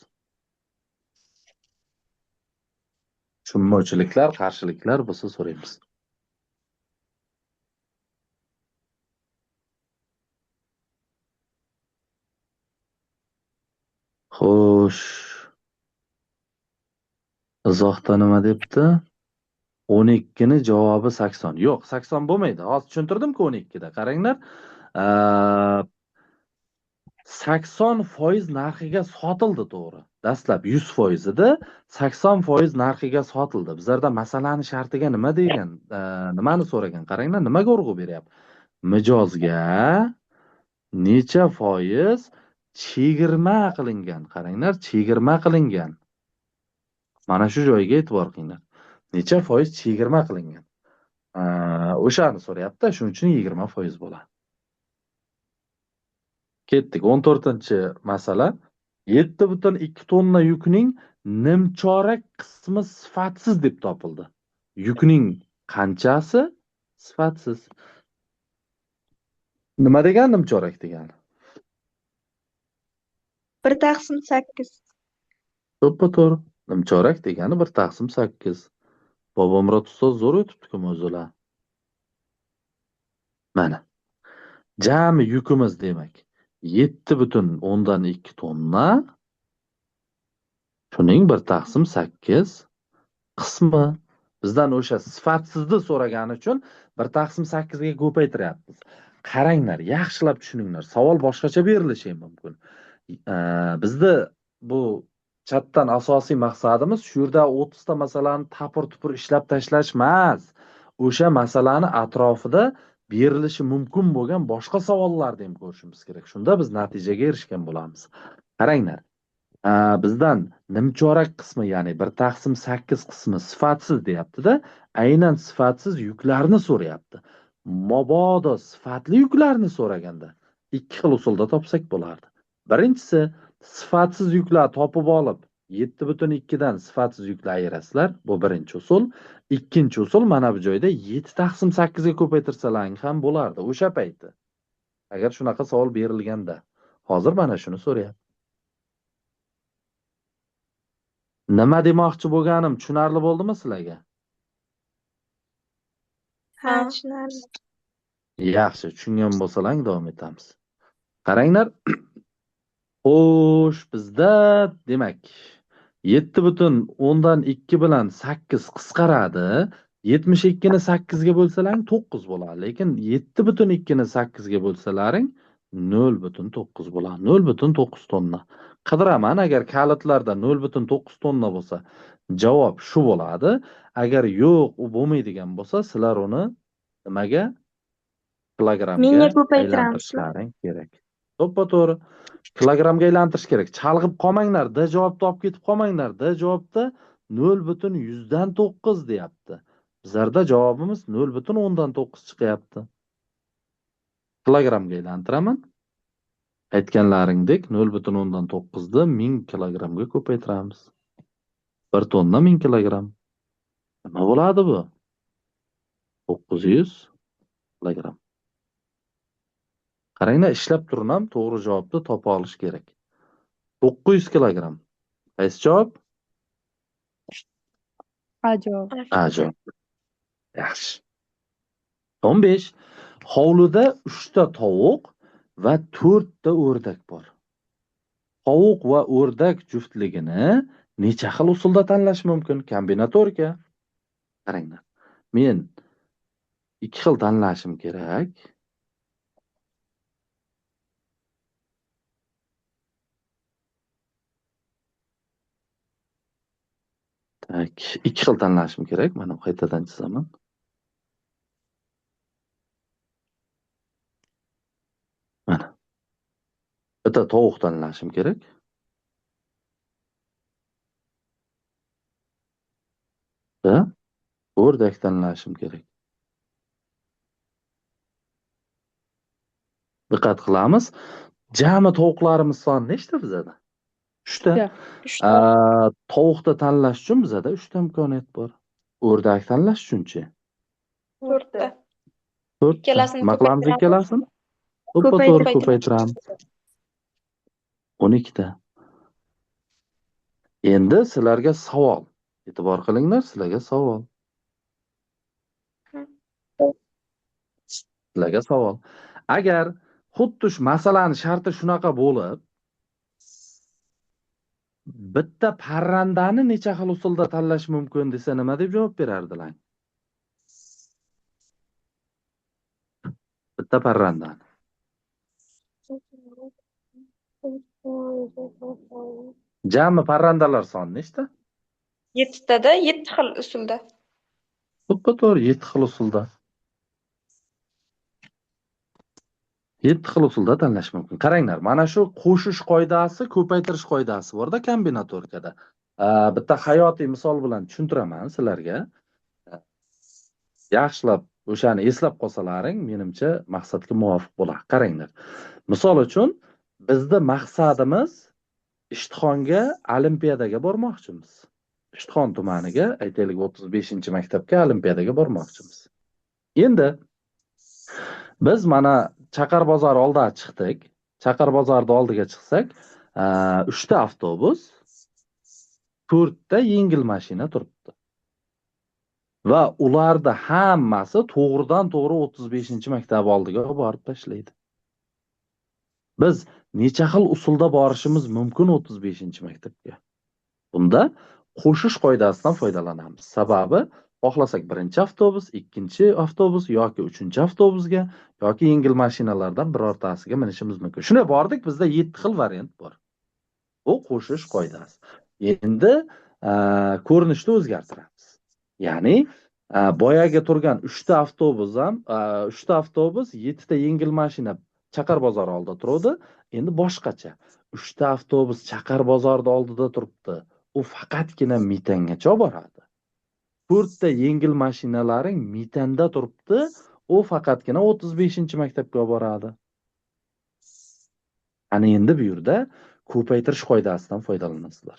Tushunmovchiliklar, qarshiliklar bo'lsa so'raymiz. Xo'sh. Izohda nima debdi? 12 ni javobi 80. Yo'q, 80 bo'lmaydi. Hozir tushuntirdim-ku 12 da. Qaranglar. 80% narxiga sotildi, to'g'ri. Dastlab 100% edi, 80% narxiga sotildi. Bizlarda masalani shartiga nima degan, nimani so'ragan? Qaranglar, nimaga urg'u beryapti? Mijozga necha foiz chegirma qilingan? Qaranglar, chegirma qilingan. Mana shu joyga e'tibor qilinglar. Necha foiz chegirma qilingan? O'shani so'rayapti, shuning uchun 20% bo'ladi. Ketdik. 14-masala. 7,2 tonna yukning nimchorak qismi sifatsiz deb topildi. Yukning qanchasi sifatsiz? Nima degan nimchorak degani? 1/8. To'ppa-to'g'ri. Nimchorak degani 1/8. Bobomurod ustoz zo'r o'tibdi-ku mavzular. Mana. Jami yukimiz demak 7,2 tonna. Shuning 1/8 qismi. Bizdan o'sha sifatsizni so'ragani uchun 1/8 ga ko'paytiryapmiz. Qaranglar, yaxshilab tushuninglar. Savol boshqacha berilishi mumkin. Bizda bu chatdan asosiy maqsadimiz shu yerda 30 ta masalani tapir-tupur ishlab tashlash emas. O'sha masalani atrofida berilishi mumkin bo'lgan boshqa savollarni ham ko'rishimiz kerak. Shunda biz natijaga erishgan bo'lamiz. Qaranglar. Bizdan nimchorak qismi, ya'ni 1/8 qismi sifatsiz deyapti-da, aynan sifatsiz yuklarni so'rayapti. Mabodo sifatli yuklarni so'raganda ikki xil usulda topsak bo'lardi. Birinchisi, sifatsiz yuklar topib olib 7,2 dan sifatsiz yuklar ayirasizlar. Bu birinchi usul. Ikkinchi usul mana bu joyda 7/8 ga ko'paytirsalaring ham bo'lardi o'sha payti. Agar shunaqa savol berilganda. Hozir mana shuni so'rayapti. Nima demoqchi bo'lganim tushunarli bo'ldimi sizlarga? Ha, tushunarli. Yaxshi, tushungan bo'lsalang davom etamiz. Qaranglar. Xo'sh, bizda demak 7,2 bilan 8 qisqaradi. 72 ni 8 ga bo'lsalaring 9 bo'ladi. Lekin 7,2 ni 8 ga bo'lsalaring 0,9 bo'ladi. 0,9 tonna. Qidiraman, agar kalitlarda 0,9 tonna bo'lsa, javob shu bo'ladi. Agar yo'q, u bo'lmaydigan bo'lsa, sizlar uni nimaga? Kilogramga Mingga ko'paytiramizmi? aylantirishlaring kerak. To'ppa-to'g'ri. Kilogramga aylantirish kerak. Chalg'ib qolmanglar, D javobni olib ketib qolmanglar. D javobda 0,100 deyapti. Bizlarda javobimiz 0,10 chiqyapti. Kilogramga aylantiraman. Aytganlaringdek 0,10 ni 1000 kilogramga ko'paytiramiz. 1 tonna 1000 kilogram. Nima bo'ladi bu? 900 kilogram. Qaranglar, ishlab turib ham to'g'ri javobni topa olish kerak. 900 kilogram. Qaysi javob? A javob. A javob. Yaxshi. 15. Hovlida 3 ta tovuq va 4 ta o'rdak bor. Tovuq va o'rdak juftligini necha xil usulda tanlash mumkin? Kombinatorika. Qaranglar. Men 2 xil tanlashim kerak. Tak, 2 xil tanlashim kerak. Mana qaytadan chizaman. Mana. Bitta tovuq tanlashim kerak. Va o'rdak tanlashim kerak. Diqqat qilamiz. Jami tovuqlarimiz soni nechta bizada? 3 ta. Tovuqda tanlash uchun bizada 3 ta imkoniyat bor. O'rdak tanlash uchunchi? 4 ta. 4 ta. Ikkalasini Nima qilamiz ikkalasini? To'ppa-to'g'ri ko'paytiramiz. 12 ta. Endi sizlarga savol. E'tibor qilinglar, sizlarga savol. Sizlarga savol. Agar xuddi shu masalani sharti shunaqa bo'lib, bitta parrandani necha xil usulda tanlash mumkin desa nima deb javob berardilar? Bitta parrandani. Jami parrandalar soni nechta? 7 tada 7 xil usulda. To'ppa-to'g'ri 7 xil usulda. 7 xil usulda tanlash mumkin. Qaranglar, mana shu qo'shish qoidasi, ko'paytirish qoidasi bor-da kombinatorikada. Bitta hayotiy misol bilan tushuntiraman sizlarga. Yaxshilab o'shani eslab qolsalaring, menimcha maqsadga muvofiq bo'ladi. Qaranglar. Misol uchun, bizda maqsadimiz Ishtixonga olimpiadaga bormoqchimiz. Ishtixon tumaniga, aytaylik 35-maktabga olimpiadaga bormoqchimiz. Endi biz mana Chaqar bozor oldiga chiqdik. Chaqar bozorda oldiga chiqsak, 3 ta avtobus, 4 ta yengil mashina turibdi. Va ularda hammasi to'g'ridan-to'g'ri 35-maktab oldiga borib tashlaydi. Biz necha xil usulda borishimiz mumkin 35-maktabga? Bunda qo'shish qoidasidan foydalanamiz. Sababi, xohlasak birinchi avtobus, ikkinchi avtobus yoki uchinchi avtobusga yoki yengil mashinalardan birortasiga minishimiz mumkin. Shunday bordik, bizda 7 xil variant bor. Bu qo'shish qoidasi. Endi ko'rinishni o'zgartiramiz. Ya'ni boyaga turgan 3 ta avtobus ham 3 ta avtobus, 7 ta yengil mashina Chaqar bozori oldida turuvdi. Endi boshqacha. 3 ta avtobus Chaqar bozorida oldida turibdi. U faqatgina Mitangacha olib boradi. 4 ta yengil mashinalaring Mitanda turibdi. U faqatgina 35-maktabga olib boradi. Ana endi bu yerda ko'paytirish qoidasidan foydalanasizlar.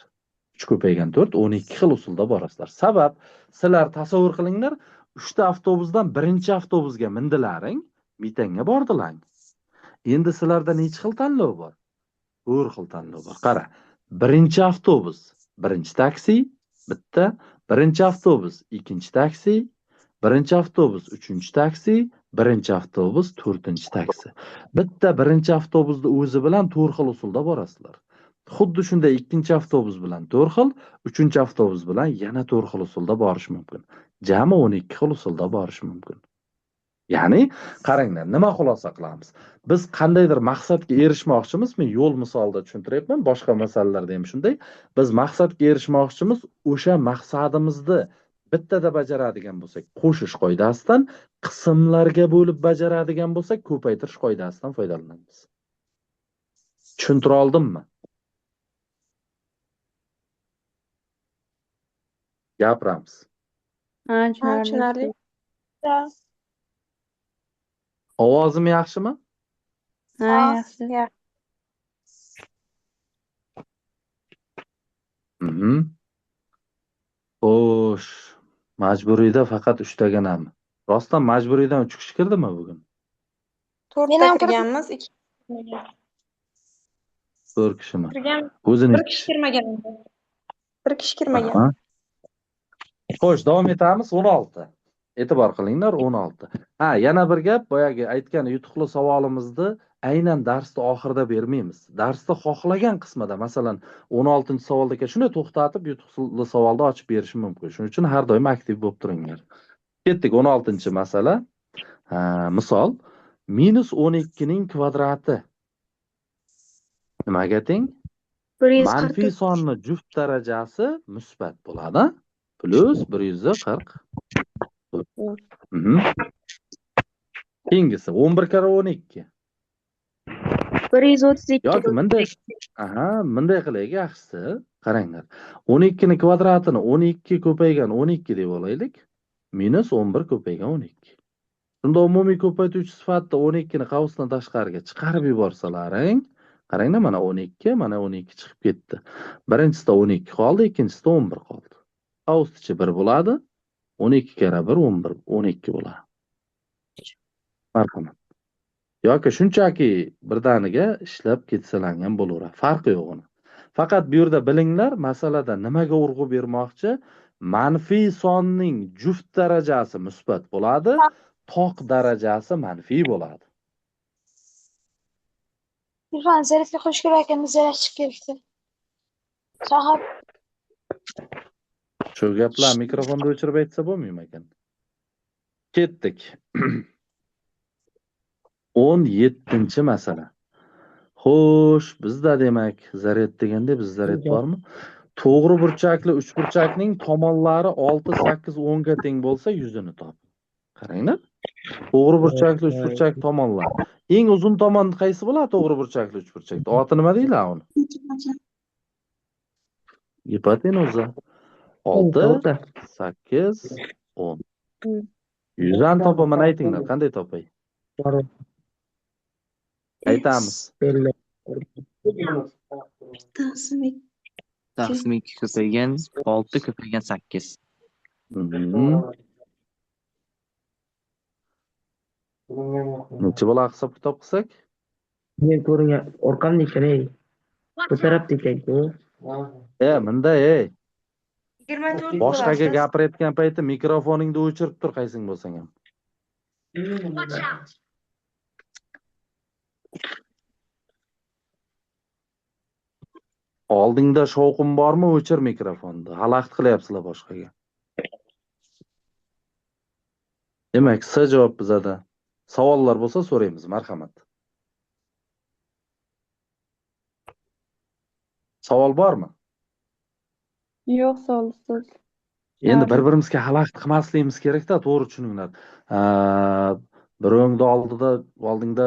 3 ko'paygan 4 12 xil usulda borasizlar. Sabab sizlar tasavvur qilinglar, 3 ta avtobusdan birinchi avtobusga mindilaring, Mitanga bordilar. Endi sizlarda necha xil tanlov bor? 4 xil tanlov bor. Qara, birinchi avtobus, birinchi taksi, bitta, birinchi avtobus, ikkinchi taksi, birinchi avtobus, uchinchi taksi, birinchi avtobus, to'rtinchi taksi. Bitta birinchi avtobusni o'zi bilan 4 xil usulda borasizlar. Xuddi shunday ikkinchi avtobus bilan 4 xil, uchinchi avtobus bilan yana 4 xil usulda borish mumkin. Jami 12 xil usulda borish mumkin. Ya'ni, qaranglar, nima xulosa qilamiz? Biz qandaydir maqsadga erishmoqchimiz, men yo'l misolida tushuntiryapman, boshqa masalalarda ham shunday. Biz maqsadga erishmoqchimiz, o'sha maqsadimizni bittada bajaradigan bo'lsak, qo'shish qoidasidan, qismlarga bo'lib bajaradigan bo'lsak, ko'paytirish qoidasidan foydalanamiz. Tushuntira oldimmi? Gapiramiz. Ha, Ha, tushunarli. Ya. Ovozim yaxshimi? Ha, yaxshi. Ya. Xo'sh, majburiyda faqat 3 taganami? Rostdan majburiydan 3 kishi kirdimi bugun? 4ta kirganmiz, 2 kirmagan. 4 kishimi? Kirgan, O'zini 1 kishi kirmagan. 1 kishi kirmagan. Aha. Xo'sh, davom etamiz. 16. E'tibor qilinglar, 16. Ha, yana bir gap, boyagi aytgan yutuqli savolimizni aynan darsda oxirida bermaymiz. Darsda xohlagan qismida, masalan, 16-savolda shunday to'xtatib, yutuqli savolda ochib berishim mumkin. Shuning uchun har doim aktiv bo'lib turinglar. Ketdik 16-masala. Misol, -12 ning kvadrati nimaga teng? 140. Manfiy sonni juft darajasi musbat bo'ladi. Plus 140. Keyingisi 11 kara 12. 132. Yoki bunday qilaylik yaxshisi. Qaranglar. 12 ning kvadratini 12 ko'paygan 12 deb olaylik. -11 ko'paygan 12. Shunda umumiy ko'paytuvchi sifatida 12 ni qavsdan tashqariga chiqarib yuborsalaring, qaranglar, mana 12, mana 12 chiqib ketdi. Birinchisida 12 qoldi, ikkinchisida 11 qoldi. Qavs ichi 1 bo'ladi. 12 kara 1 11, 12 bo'ladi. Marhamat. Yoki shunchaki birdaniga ishlab ketsalangan bo'laveradi. Farqi yo'q uni. Faqat bu yerda bilinglar, masalada nimaga urg'u bermoqchi? Manfiy sonning juft darajasi musbat bo'ladi, toq darajasi manfiy bo'ladi. Yurgan zaryadga qo'yish kerak ekan, zaryad chiqib ketdi. Sohab Shu gaplar mikrofonni o'chirib aytsa bo'lmaymi ekan? Ketdik. 17-masala. Xo'sh, bizda demak, zaryad deganda biz zaryad bormi? To'g'ri burchakli uchburchakning tomonlari 6, 8, 10 ga teng bo'lsa, yuzini top. Qaranglar. To'g'ri burchakli uchburchak tomonlar. Eng uzun tomon qaysi bo'ladi to'g'ri burchakli uchburchakda? Oti nima deyiladi uni? Gipotenuza. 6, 8, 10. Yuzdan topaman aytinglar, qanday topay? Aytamiz. Taqsim 2 ko'paygan 6 ko'paygan 8. Necha bola hisob kitob qilsak? Men ko'ringan orqamda ekan, ko'tarib ekan-ku. Munda, 24 boshqaga gapirayotgan payti mikrofoningni o'chirib tur, qaysing bo'lsang ham. Oldingda shovqin bormi? O'chir mikrofonni. Xalaqit qilyapsizlar boshqaga. Demak, S javob bizada. Savollar bo'lsa so'raymiz, marhamat. Savol bormi? Yo'q, sog' ol, ustoz. Endi Ya'rim. bir-birimizga xalaqit qilmasligimiz kerak-da, to'g'ri tushuninglar. Birovingni oldingda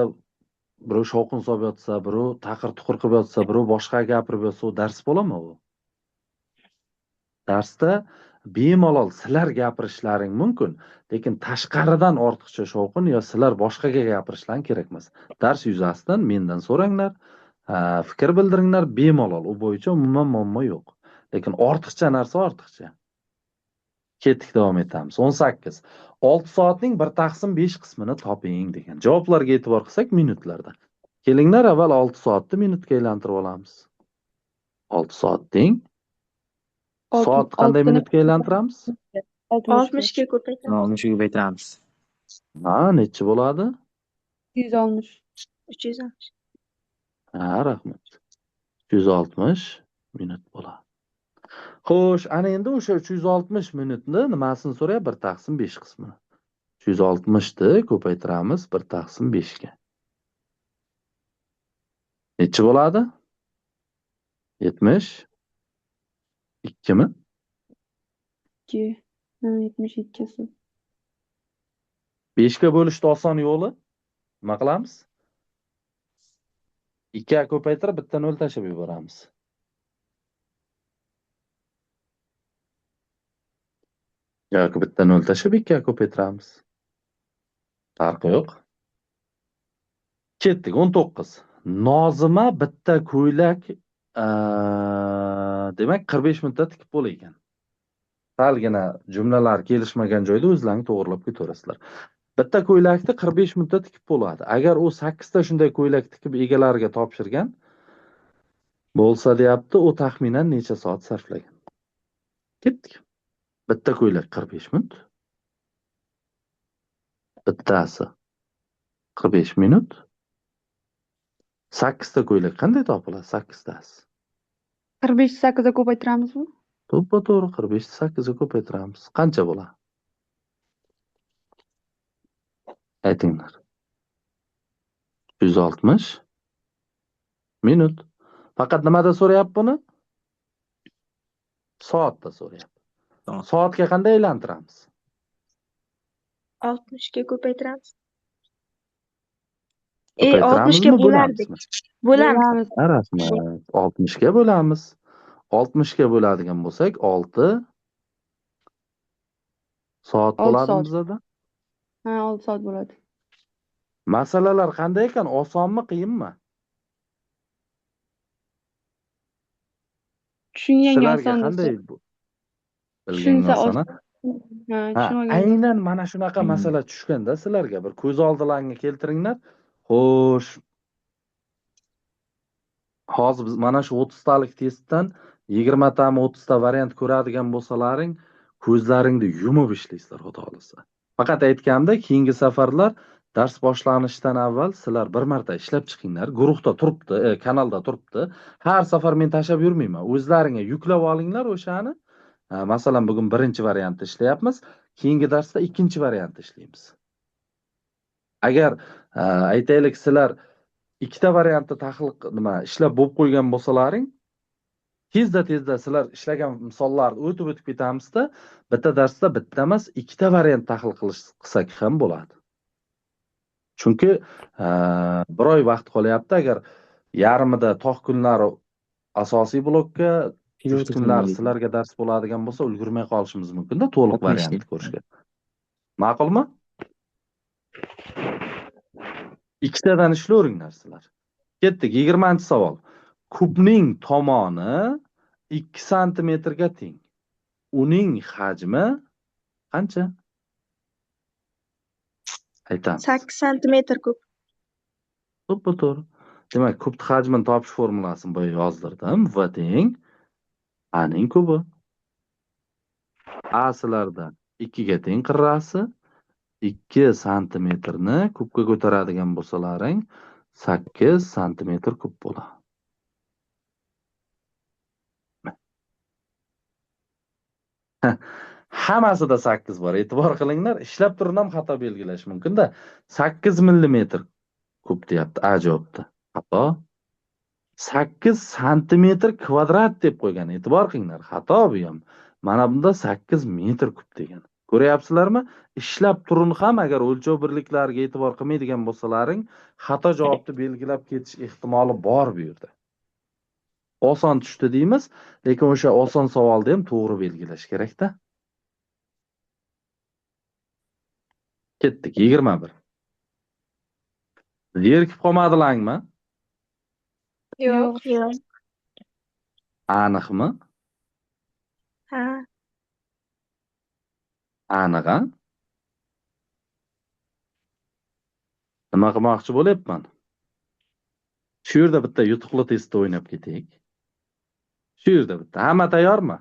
birov shovqin solib yotsa, birov taqir-tuqir qilib yotsa, birov boshqa gapirib yotsa, u dars bo'ladimi u? Darsda bemalol sizlar gapirishlaring mumkin, lekin tashqaridan ortiqcha shovqin yo sizlar boshqaga gapirishlaring kerak emas. Dars yuzasidan mendan so'ranglar, fikr bildiringlar, bemalol u bo'yicha umuman muammo yo'q. Lekin ortiqcha narsa ortiqcha. Ketdik, davom etamiz. 18. 6 soatning 1/5 qismini toping degan. Javoblarga e'tibor qilsak minutlarda. Kelinglar, avval 6 soatni minutga aylantirib olamiz. 6 soat teng. Soat qanday minutga aylantiramiz? 60 ga ko'paytiramiz. 60 ko'paytiramiz. Nechi bo'ladi? 160. 360. Rahmat. 360 minut bo'ladi. Xo'sh, ana endi o'sha 360 minutni nimasini so'rayapti? 1/5 qismini. 360 ni ko'paytiramiz 1/5 ga. Nechi bo'ladi? 72 mi? 2. 72 suv. 5 ga bo'lishni oson yo'li nima qilamiz? 2 ga ko'paytirib bitta 0 tashab yuboramiz. Yoki bitta 0 tashab 2 ga ko'paytiramiz. Farqi yo'q. Ketdik. 19. Nozima bitta ko'ylak demak 45 minutda tikib bo'lar ekan. Salgina jumlalar kelishmagan joyda o'zlaringiz to'g'rilab ketaverasizlar. Bitta ko'ylakni 45 minutda tikib bo'ladi. Agar u 8 ta shunday ko'ylak tikib egalariga topshirgan bo'lsa, deyapti, u taxminan necha soat sarflagan? Ketdik. Bitta ko'ylak 45 minut. Bittasi 45 minut. 8 ta ko'ylak qanday topiladi? 8 tasi. 45 8 ga ko'paytiramizmi? To'g'ri, 45 ni 8 ga ko'paytiramiz. Qancha bo'ladi? Aytinglar. 160 minut. Faqat nimada so'rayapti buni? Soatda so'rayapti. Soatga qanday aylantiramiz? 60 ga ko'paytiramiz. 60 Ko'paytiramizmi, ga bo'lardik. Bo'lamiz. Rahmat. 60 ga bo'lamiz. 60 ga bo'ladigan bo'lsak, 6 soat 6 bo'ladimi soat. bizda? 6 soat bo'ladi. Masalalar qanday ekan? Osonmi, qiyinmi? Tushunganga Sizlarga oson qanday desa. bu? Bilganga Tushunsa oson. tushunmagan. Aynan mana shunaqa masala tushganda sizlarga bir ko'z oldilaringga keltiringlar. Xo'sh. Hozir biz mana shu 30 talik testdan 20 tami 30 ta variant ko'radigan bo'lsalaring, ko'zlaringni yumib ishlaysizlar, xudo xolasa. Faqat aytganimda, keyingi safarlar dars boshlanishidan avval sizlar bir marta ishlab chiqinglar. Guruhda turibdi, kanalda turibdi. Har safar men tashab yurmayman. O'zlaringga yuklab olinglar o'shani. Masalan, bugun birinchi variantda ishlayapmiz. Keyingi darsda ikkinchi variantda ishlaymiz. Agar aytaylik sizlar ikkita variantda ishlab bo'lib qo'ygan bo'lsalaring, tezda sizlar ishlagan misollarni o'tib ketamizda, bitta darsda bitta emas, ikkita variant tahlil qilsak ham bo'ladi. Chunki bir oy vaqt qolyapti. Agar yarmida tog' kunlari asosiy blokka, juft kunlari sizlarga dars bo'ladigan bo'lsa, ulgurmay qolishimiz mumkin-da to'liq variantni ko'rishga. Ma'qulmi? Ikkitadan ishlayveringlar sizlar. Ketdik. 20-savol. Kubning tomoni 2 santimetrga teng. Uning hajmi qancha? Aytamiz. 8 santimetr kub. To'g'ri. Demak, kubning hajmini topish formulasini bu yerga yozdirdim. V teng A ning kubi. A sizlarda 2 ga teng qirrasi. 2 santimetrni kubga ko'taradigan bo'lsalaring, 8 santimetr kub bo'ladi. Hammasida 8 bor. E'tibor qilinglar. Ishlab turib ham xato belgilash mumkin-da. 8 millimetr kub deyapti A javobda. Xato. 8 santimetr kvadrat deb qo'ygan. E'tibor qilinglar. Xato bu ham. Mana bunda 8 metr kub degan. Ko'ryapsizlarmi? Ishlab turun ham agar o'lchov birliklariga e'tibor qilmaydigan bo'lsalaring, xato javobni belgilab ketish ehtimoli bor bu yerda. Oson tushdi deymiz, lekin o'sha oson savolda ham to'g'ri belgilash kerak-da. Ketdik 21. Zerikib qolmadilangmi? Yo'q. Aniqmi? Ha. Aniq, a? Nima qilmoqchi bo'lyapman? Shu yerda bitta yutuqli testda o'ynab ketaylik. Shu yerda bitta. Hamma tayyormi?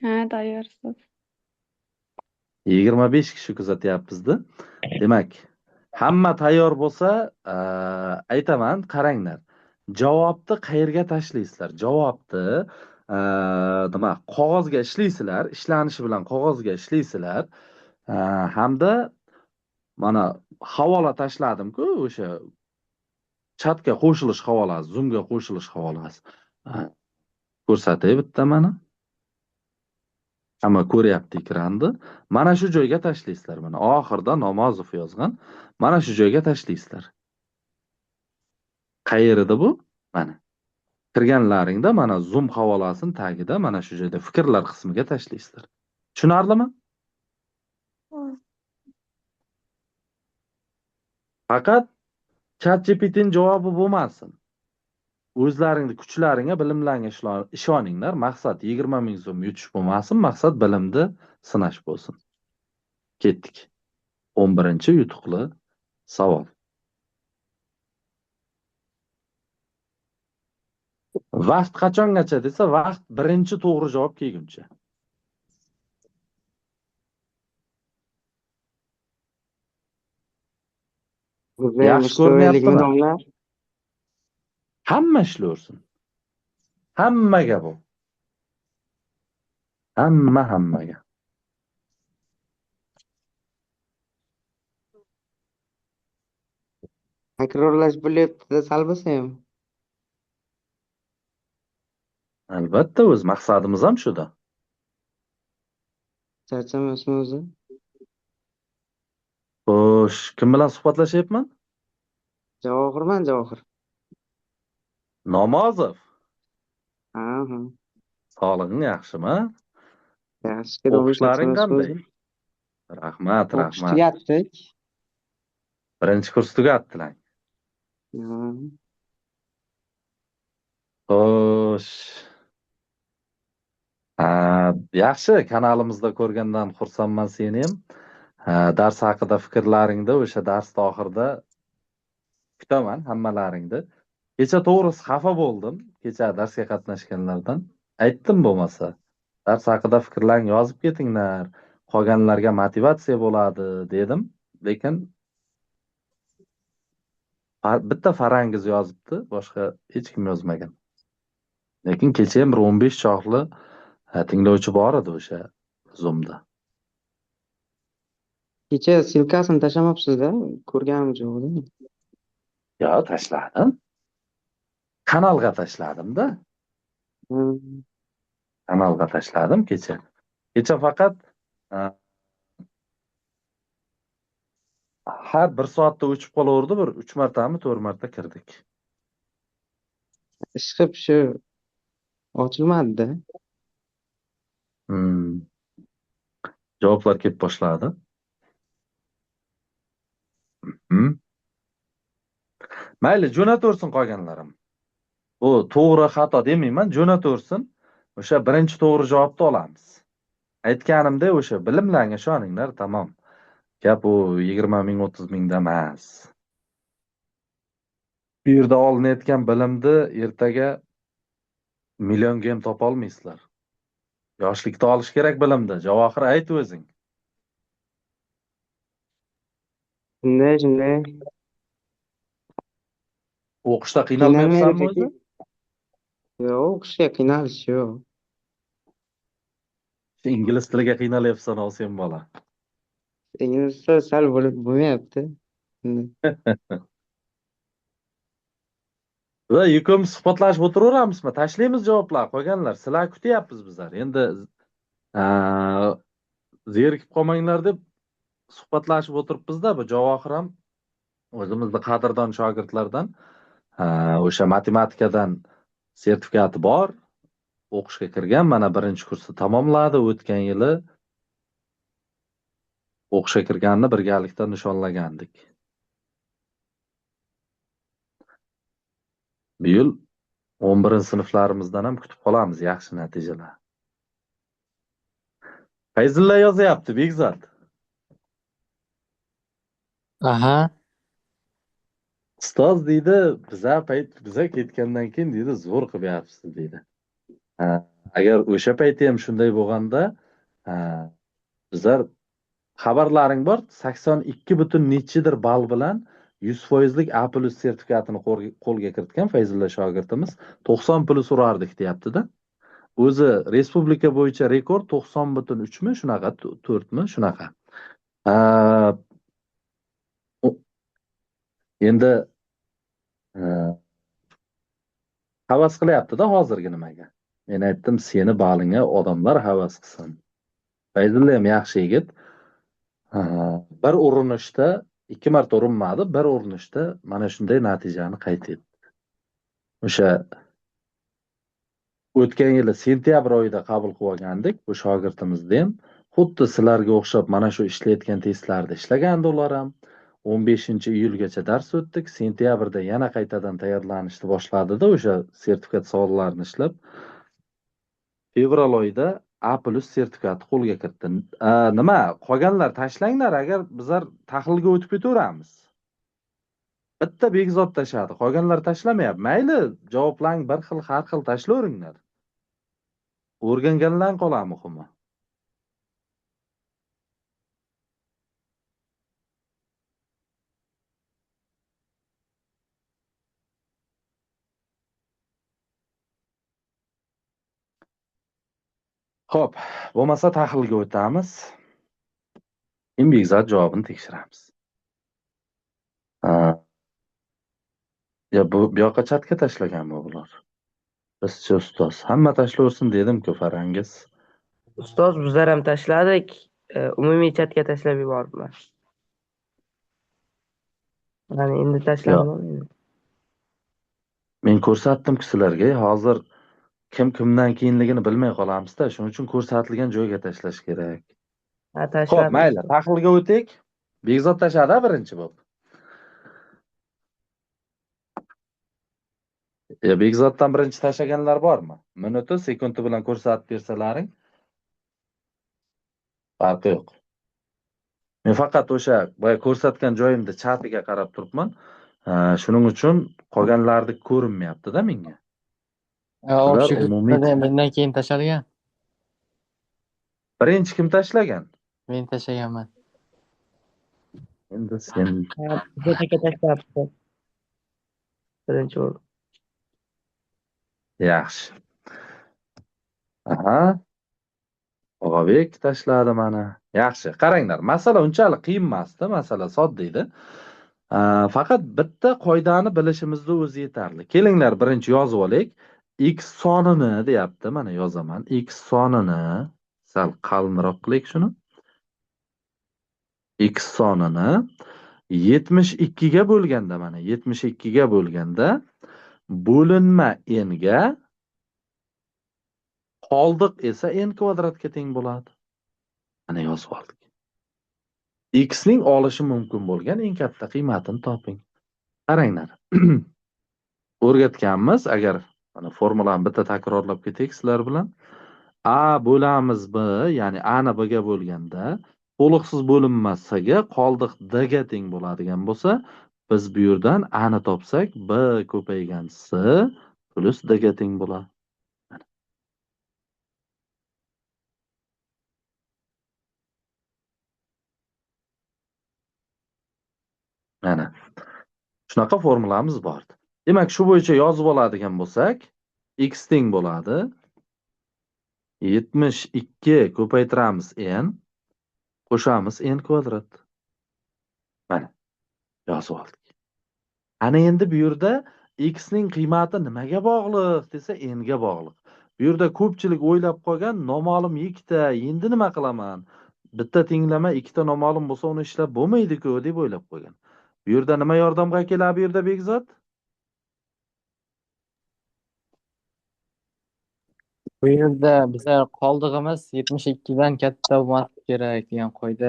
Ha, tayyor ustoz. 25 kishi kuzatyapmiz-da. Demak, hamma tayyor bo'lsa, aytaman, qaranglar. Javobni qayerga tashlaysizlar? Javobni nima, qog'ozga ishlaysizlar, ishlanishi bilan qog'ozga ishlaysizlar. Hamda mana havola tashladim-ku, o'sha chatga qo'shilish havolasi, Zoomga qo'shilish havolasi. Ko'rsatay bitta mana. Hamma ko'ryapti ekranni. Mana shu joyga tashlaysizlar. Mana oxirida Namozov yozgan. Mana shu joyga tashlaysizlar. Qayerida bu? Mana. Kirganlaringda mana Zoom havolasini tagida mana shu joyda fikrlar qismiga tashlaysizlar. Tushunarlimi? Faqat ChatGPTning javobi bo'lmasin. O'zlaringning kuchlaringga, bilimlaringga ishoninglar. Maqsad 20 ming so'm yutish bo'lmasin, maqsad bilimni sinash bo'lsin. Ketdik. 11-yutuqli savol. Vaqt qachongacha desa, vaqt birinchi to'g'ri javob kelguncha. Yaxshi ko'rinyaptimi? Hamma ishlayversin. Hammaga bu. Hammaga. Takrorlash bo'lyapti-da, sal bo'lsa ham. Albatta, o'z maqsadimiz ham shuda. Charchamasmi o'zi? Xo'sh, kim bilan suhbatlashyapman? Javohirman, Javohir. Namozov. Ha. Sog'lig'ing yaxshimi? Yaxshi, davom O'qishlaring etamiz. qanday? Rahmat. O'qish tugatdik. Birinchi kurs tugatdilar. Xo'sh. Yaxshi, kanalimizda ko'rgandan xursandman seni ham. Dars haqida fikrlaringni o'sha darsda oxirida kutaman hammalaringni. Kecha to'g'risi xafa bo'ldim. Kecha darsga qatnashganlardan. Aytdim bo'lmasa. Dars haqida fikrlaring yozib ketinglar. Qolganlarga motivatsiya bo'ladi dedim. Lekin bitta Farangiz yozibdi, boshqa hech kim yozmagan. Lekin kecha ham 15 choqli tinglovchi bor edi o'sha Zoomda. Kecha silkasini tashlamabsiz-da, ko'rganim jo'g'ida. Yo, tashladim. Kanalga tashladim-da. Kanalga tashladim kecha. Kecha faqat har 1 soatda o'chib qolaverdi, bir 3 martami, 4 marta kirdik. Ishqib shu ochilmadi-da. Javoblar kelib boshladi. Mayli, jo'nataversin qolganlarim. Bu to'g'ri xato demayman, jo'nataversin. O'sha birinchi to'g'ri javobni olamiz. Aytganimdek, o'sha bilimlarga ishoninglar, tamom. Gap u 20 ming, 30 mingda emas. Bu yerda olinayotgan bilimni ertaga millionga ham topa olmaysizlar. Yoshlikda olish kerak bilimni. Javohir, ayt o'zing. Shunday. O'qishda qiynalmayapsanmi o'zi? Yo'q, o'qishga qiynalish yo'q. Ingliz tiliga qiynalyapsan, sen bola. Ingliz tili sal bo'lmayapti. Va ikkovimiz suhbatlashib o'tiraveramizmi? Tashlaymiz javoblar. Qolganlar sizlar kutyapmiz bizlar. Endi zerikib qolmanglar deb suhbatlashib o'tiribmizda. Bu Javohir ham o'zimizni qadrdon shogirdlardan o'sha matematikadan sertifikati bor, o'qishga kirgan, mana birinchi kursni tamomladi. O'tgan yili o'qishga kirganini birgalikda nishonlagandik. Bu yil 11-sinflarimizdan ham kutib qolamiz yaxshi natijalar. Fayzulla yozyapti, Bekzod. Aha. Ustoz deydi, biza ketgandan keyin deydi, zo'r qilyapsiz deydi. Agar o'sha payti ham shunday bo'lganda, bizlar xabarlaring bor, 82 butun nechidir ball bilan 100% A+ sertifikatini qo'lga kiritgan Fayzulla shogirdimiz 90+ urardik deyapti-da. O'zi respublika bo'yicha rekord 90,3 mi, shunaqa 4 mi, shunaqa. Endi havas qilyapti-da hozirgi nimaga. Men aytdim, seni balingga odamlar havas qilsin. Fayzulla ham yaxshi yigit. Bir urinishda 2 marta urinmadi, bir urinishda mana shunday natijani qayd etdi. O'sha o'tgan yili sentyabr oyida qabul qilib olgandik bu shogirdimizni ham. Xuddi sizlarga o'xshab mana shu ishlayotgan testlarda ishlagandi ular ham. 15-iyulgacha dars o'tdik. Sentyabrda yana qaytadan tayyorlanishni boshladi-da, o'sha sertifikat savollarini ishlab. Fevral oyida A+ sertifikati qo'lga kiritdi. Nima, qolganlar tashlanglar, agar bizlar tahlilga o'tib ketaveramiz. Bitta Bekzod tashladi, qolganlar tashlamayapti. Mayli, javoblarni bir xil, har xil tashlayveringlar. O'rganganlar qolar muhimi. Xo'p, bo'lmasa tahlilga o'tamiz. Keyin Bekzod javobini tekshiramiz. Bu yoqqa chatga tashlaganmi bular? Bizcha ustoz. Hamma tashlayversin dedim-ku Farangiz. Ustoz, bizlar ham tashladik. Umumiy chatga tashlab yubordilar. Ya'ni endi tashlandi. Men ko'rsatdim-ku sizlarga, hozir kim kimdan keyinligini bilmay qolamiz-da, shuning uchun ko'rsatilgan joyga tashlash kerak. Xo'p, mayli, tahlilga o'tdik. Bekzod tashladi birinchi bo'lib. Bekzoddan birinchi tashlaganlar bormi? Minuti, sekundi bilan ko'rsatib bersalaring. Farqi yo'q. Men faqat o'sha boya ko'rsatgan joyimda chatiga qarab turibman. Shuning uchun qolganlarni ko'rinmayapti-da menga. Mendan keyin tashlagan. Birinchi kim tashlagan? Men tashlaganman. Endi sen tashlabdi. Birinchi o'rin. yaxshi. Aha. Og'abek tashladi mana. Yaxshi. Qaranglar, masala unchalik qiyin emas-da, masala sodda edi. Faqat bitta qoidani bilishimizda o'zi yetarli. Kelinglar, birinchi yozib olaylik. X sonini deyapti, mana yozaman. X sonini sal qalinroq qilaylik shuni. X sonini 72 ga bo'lganda, mana 72 ga bo'lganda bo'linma n ga qoldiq esa n kvadratga teng bo'ladi. Mana yozib oldik. X ning olishi mumkin bo'lgan eng katta qiymatini toping. Qaranglar. O'rgatganmiz, agar mana formulani bitta takrorlab ketaylik sizlar bilan. A bo'lamiz b, ya'ni a ni b ga bo'lganda to'liqsiz bo'linmasiga qoldiq d ga teng bo'ladigan bo'lsa, biz bu yerdan a ni topsak, b ko'paygan s plus d ga teng bo'ladi. Mana shunaqa formulamiz bor. Demak, shu bo'yicha yozib oladigan bo'lsak, x teng bo'ladi 72 ko'paytiramiz n, qo'shamiz n kvadrat. Mana yozib oldik. Ana endi bu yerda x ning qiymati nimaga bog'liq desa n ga bog'liq. Bu yerda ko'pchilik o'ylab qolgan noma'lum ikkita, endi nima qilaman? Bitta tenglama ikkita noma'lum bo'lsa uni ishlab bo'lmaydi-ku deb o'ylab qolgan. Bu yerda nima yordamga keladi bu yerda Bekzod? Bu yerda biza qoldig'imiz 72 dan katta bo'lmasligi kerak degan qoida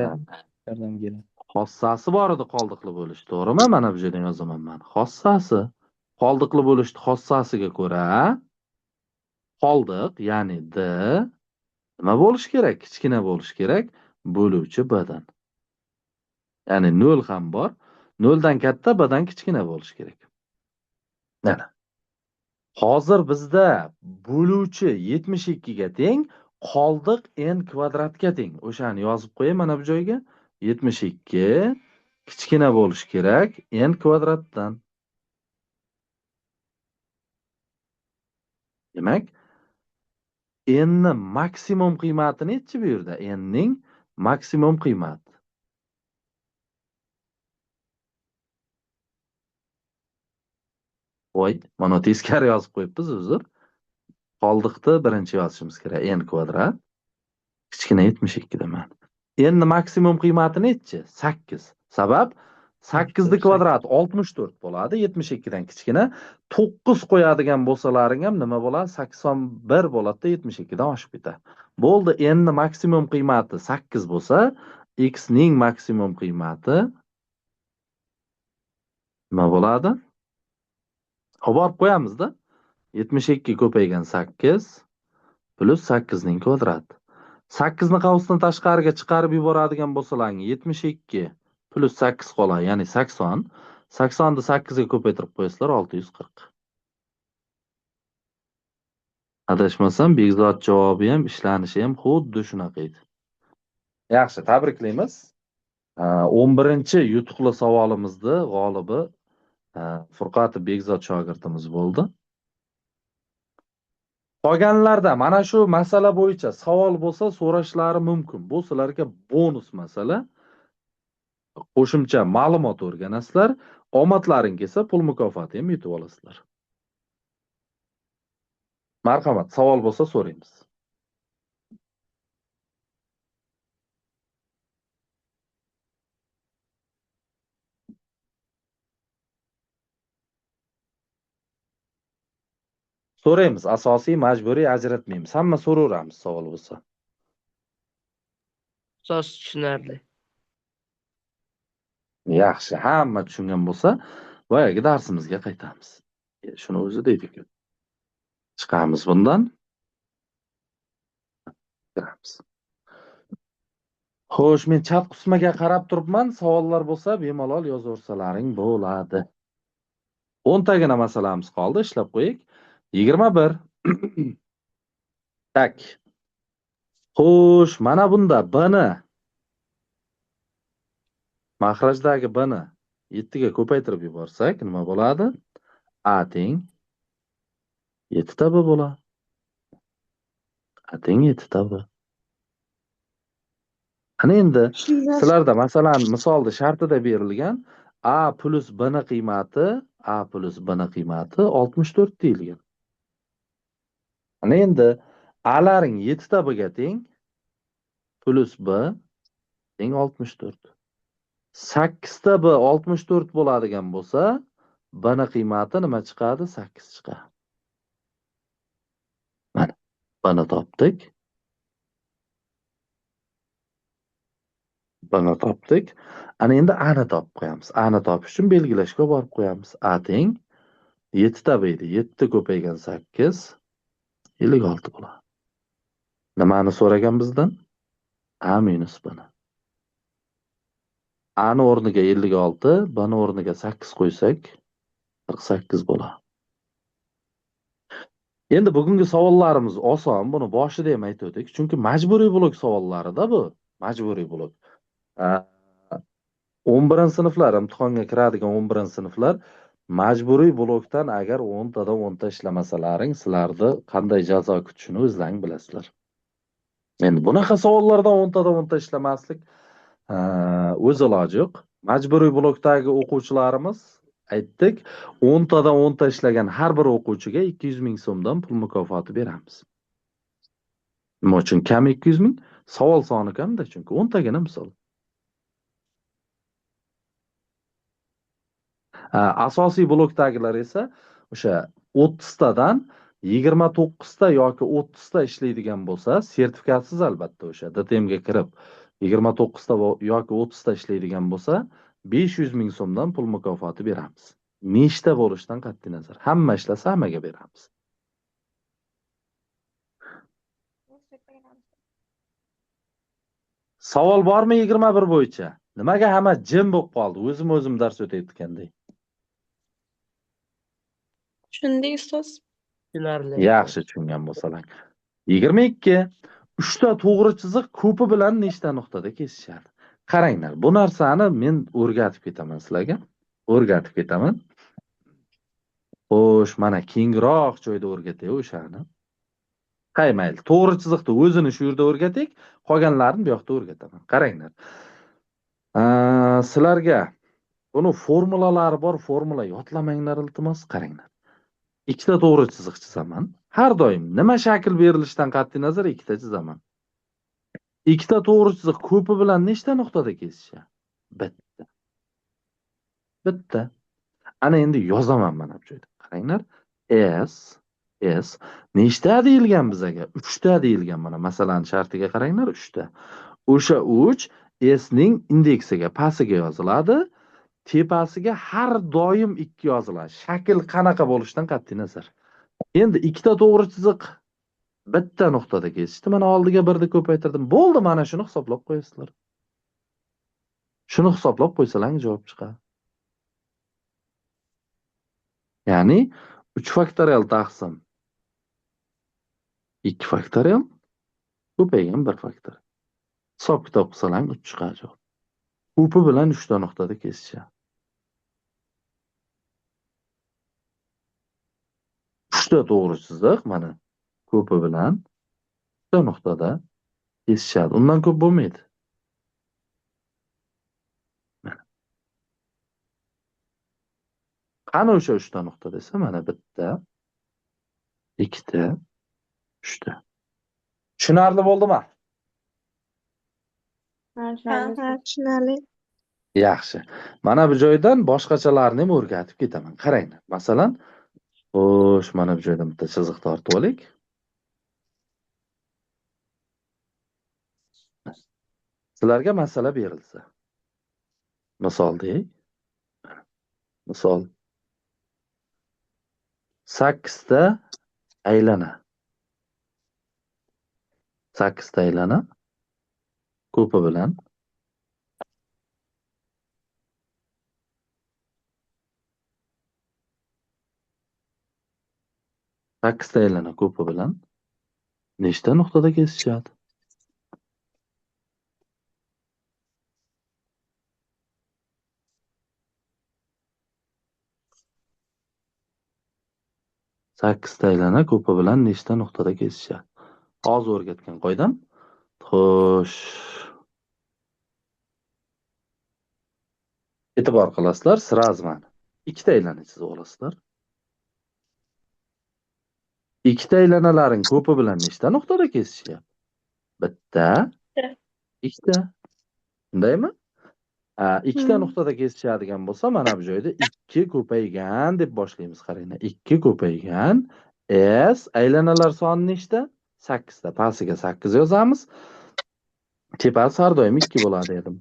yordam beradi. Xossasi bor edi qoldiqli bo'lish, to'g'rimi? Mana bu yerda yozaman men. Xossasi. Qoldiqli bo'lishni xossasiga ko'ra qoldiq, ya'ni d nima bo'lishi kerak? Kichkina bo'lishi kerak bo'luvchi bdan. Ya'ni 0 ham bor. 0 dan katta, bdan kichkina bo'lishi kerak. Mana. Hozir bizda bo'luvchi 72 ga teng, qoldiq n kvadratga teng. O'shani yozib qo'yay mana bu joyga. 72 kichkina bo'lishi kerak n kvadratdan. Demak, n ni maksimum qiymati nechi bu yerda? N ning maksimum qiymati. Voy, mana teskari yozib qo'yibmiz, uzr. Qoldiqni birinchi yozishimiz kerak. N kvadrat kichkina 72 daman. N ni maksimum qiymati nechi? 8. Sabab 8 ni kvadrat 64 bo'ladi, 72 dan kichkina. 9 qo'yadigan bo'lsalaring ham nima bo'ladi? 81 bo'ladi, 72 dan oshib ketadi. Bo'ldi, n ni maksimum qiymati 8 bo'lsa, x ning maksimum qiymati nima bo'ladi? Olib qo'yamiz-da. 72 ko'paygan 8 plus 8 ning kvadrati. 8 ni qavsdan tashqariga chiqarib yuboradigan bo'lsalaring 72 plus 8 qoladi, ya'ni 80. 80 ni 8 ga ko'paytirib qo'yasizlar 640. Adashmasam Bekzod javobi ham, ishlanishi ham xuddi shunaqa edi. Yaxshi, tabriklaymiz. 11-yutuqli savolimizni g'olibi Furqatov Bekzod shogirdimiz bo'ldi. Qolganlarda mana shu masala bo'yicha savol bo'lsa so'rashlari mumkin. Bu sizlarga bonus masala. Qo'shimcha ma'lumot o'rganasizlar. Omadlaring kelsa pul mukofoti ham yutib olasizlar. Marhamat, savol bo'lsa so'raymiz. So'raymiz, asosiy, majburiy ajratmaymiz. Hamma so'raveramiz savol bo'lsa. So'z tushunarli. Yaxshi, hamma tushungan bo'lsa, boyagi darsimizga qaytamiz. Shuni o'zi deydik. Chiqamiz bundan. Kiramiz. Xo'sh, men chat qismiga qarab turibman. Savollar bo'lsa, bemalol yozaversalaring bo'ladi. 10 tagina masalamiz qoldi, ishlab qo'yik. 21. Tak. Xo'sh, mana bunda b ni maxrajdagi b ni 7 ga ko'paytirib yuborsak, nima bo'ladi? A teng 7 ta b bo'ladi. A teng 7 ta b. Ana endi sizlarda masalan misolda shartida berilgan a plus b ni qiymati 64 deyilgan. Ana endi a laring 7 ta b ga teng plus b teng 64. 8 ta b 64 bo'ladigan bo'lsa, b ni qiymati nima chiqadi? 8 chiqadi. Mana b ni topdik. Buni topdik. Ana endi a ni topib qo'yamiz. A ni topish uchun belgilashga borib qo'yamiz. A teng 7 ta b edi. 7 ko'paygan 8 56 bo'ladi. Nimani so'ragan bizdan? A minus b ni. A ni o'rniga 56, b ni o'rniga 8 qo'ysak 48 bo'ladi. Endi bugungi savollarimiz oson. Buni boshida ham aytdik. Chunki majburiy blok savollari-da bu. Majburiy blok. 11-sinflar, imtihonga kiradigan 11-sinflar majburiy blokdan agar 10 tadan 10 ta ishlamasalaring, sizlarni qanday jazo kutishini o'zlaring bilasizlar. Endi bunaqa savollardan 10 tadan 10 ta ishlamaslik o'z iloji yo'q. Majburiy blokdagi o'quvchilarimiz aytdik, 10 tadan 10 ta ishlagan har bir o'quvchiga 200 ming so'mdan pul mukofoti beramiz. Nima uchun kam 200 ming? Savol soni kamda, chunki 10 tagina misol. Asosiy blokdagilar esa o'sha 30 tadan 29 ta yoki 30 ta ishlaydigan bo'lsa, sertifikatsiz albatta o'sha DTMga kirib 29 ta yoki 30 ta ishlaydigan bo'lsa, 500 ming so'mdan pul mukofoti beramiz. Nechta bo'lishidan qat'iy nazar. Hamma ishlasa hammaga beramiz. Savol bormi 21 bo'yicha? Nimaga hamma jim bo'lib qoldi? O'zim dars o'tayotgandek. Tushundik ustoz. Yaxshi tushungan bo'lsalar. 22. 3 ta to'g'ri chiziq ko'pi bilan nechta nuqtada kesishadi? Qaranglar, bu narsani men o'rgatib ketaman sizlarga. O'rgatib ketaman. Xo'sh, mana kengroq joyda o'rgatay o'shani. Mayli, to'g'ri chiziqni o'zini shu yerda o'rgating, qolganlarini bu yoqda o'rgataman. Qaranglar. Sizlarga buni formulalari bor, formula yodlamanglar iltimos, qaranglar. Ikkita to'g'ri chiziq chizaman. Har doim nima shakl berilishidan qat'iy nazar ikkita chizaman. Ikkita to'g'ri chiziq ko'pi bilan nechta nuqtada kesishadi? Bitta. Bitta. Ana endi yozaman mana bu joyda. Qaranglar. S nechta deyilgan bizaga? 3 ta deyilgan mana. Masalan, shartiga qaranglar, 3 ta. O'sha 3 S ning indeksiga, pastiga yoziladi. Tepasiga har doim 2 yoziladi. Shakl qanaqa bo'lishidan qat'iy nazar. Endi ikkita to'g'ri chiziq bitta nuqtada kesishdi. Mana oldiga birni ko'paytirdim. Bo'ldi, mana shuni hisoblab qo'yasizlar. Shuni hisoblab qo'ysalang javob chiqadi. Ya'ni 3 faktorial taqsim 2 faktorial ko'paygan 1 faktorial. Hisob kitob qilsalang 3 chiqadi javob. Ko'pi bilan 3 ta nuqtada kesishadi. 3 ta to'g'ri chiziq mana ko'pi bilan 3 ta nuqtada kesishadi. Undan ko'p bo'lmaydi. Qani o'sha 3 ta nuqta desa, mana bitta, ikkita, 3 ta. Tushunarli bo'ldimi? Tushunarli. Yaxshi. Mana bu joydan boshqachalarni ham o'rgatib ketaman. Qaranglar. Masalan, xo'sh, mana bu joydan bitta chiziq tortib olaylik. Sizlarga masala berilsa. Misol deylik. Misol 8 ta aylana. 8 ta aylana ko'pi bilan 8 ta aylana ko'pi bilan nechta nuqtada kesishadi? Sakkizta aylana ko'pi bilan nechta nuqtada kesishadi? Hozir o'rgatgan qoidam. Xo'sh. E'tibor qilasizlar, sразу mana. Ikkita aylana chizib olasizlar. Ikkita aylanalarning ko'pi bilan nechta nuqtada kesishadi? Bitta, ikkita. Shundaymi? Ikkita nuqtada kesishadigan bo'lsa, mana bu joyda 2 ko'paygan deb boshlaymiz. Qaranglar, 2 ko'paygan S aylanalar soni nechta? 8 ta. Pastiga 8 yozamiz. Tepasi har doim 2 bo'ladi dedim.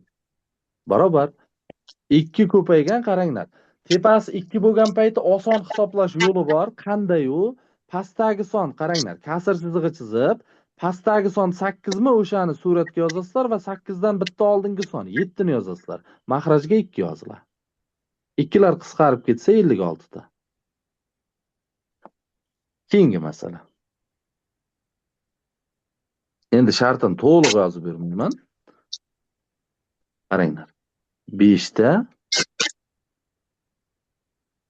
Barobar 2 ko'paygan, qaranglar. Tepasi 2 bo'lgan payti oson hisoblash yo'li bor. Qanday u? Pastdagi son, qaranglar, kasr chizig'i chizib, pastdagi son 8 mi o'shani suratga yozasizlar va 8 dan bitta oldingi son 7 ni yozasizlar. Mahrajga 2 yoziladi. 2 lar qisqarib ketsa 56 ta. Keyingi masala. Endi shartini to'liq yozib bermayman. Qaranglar. 5 ta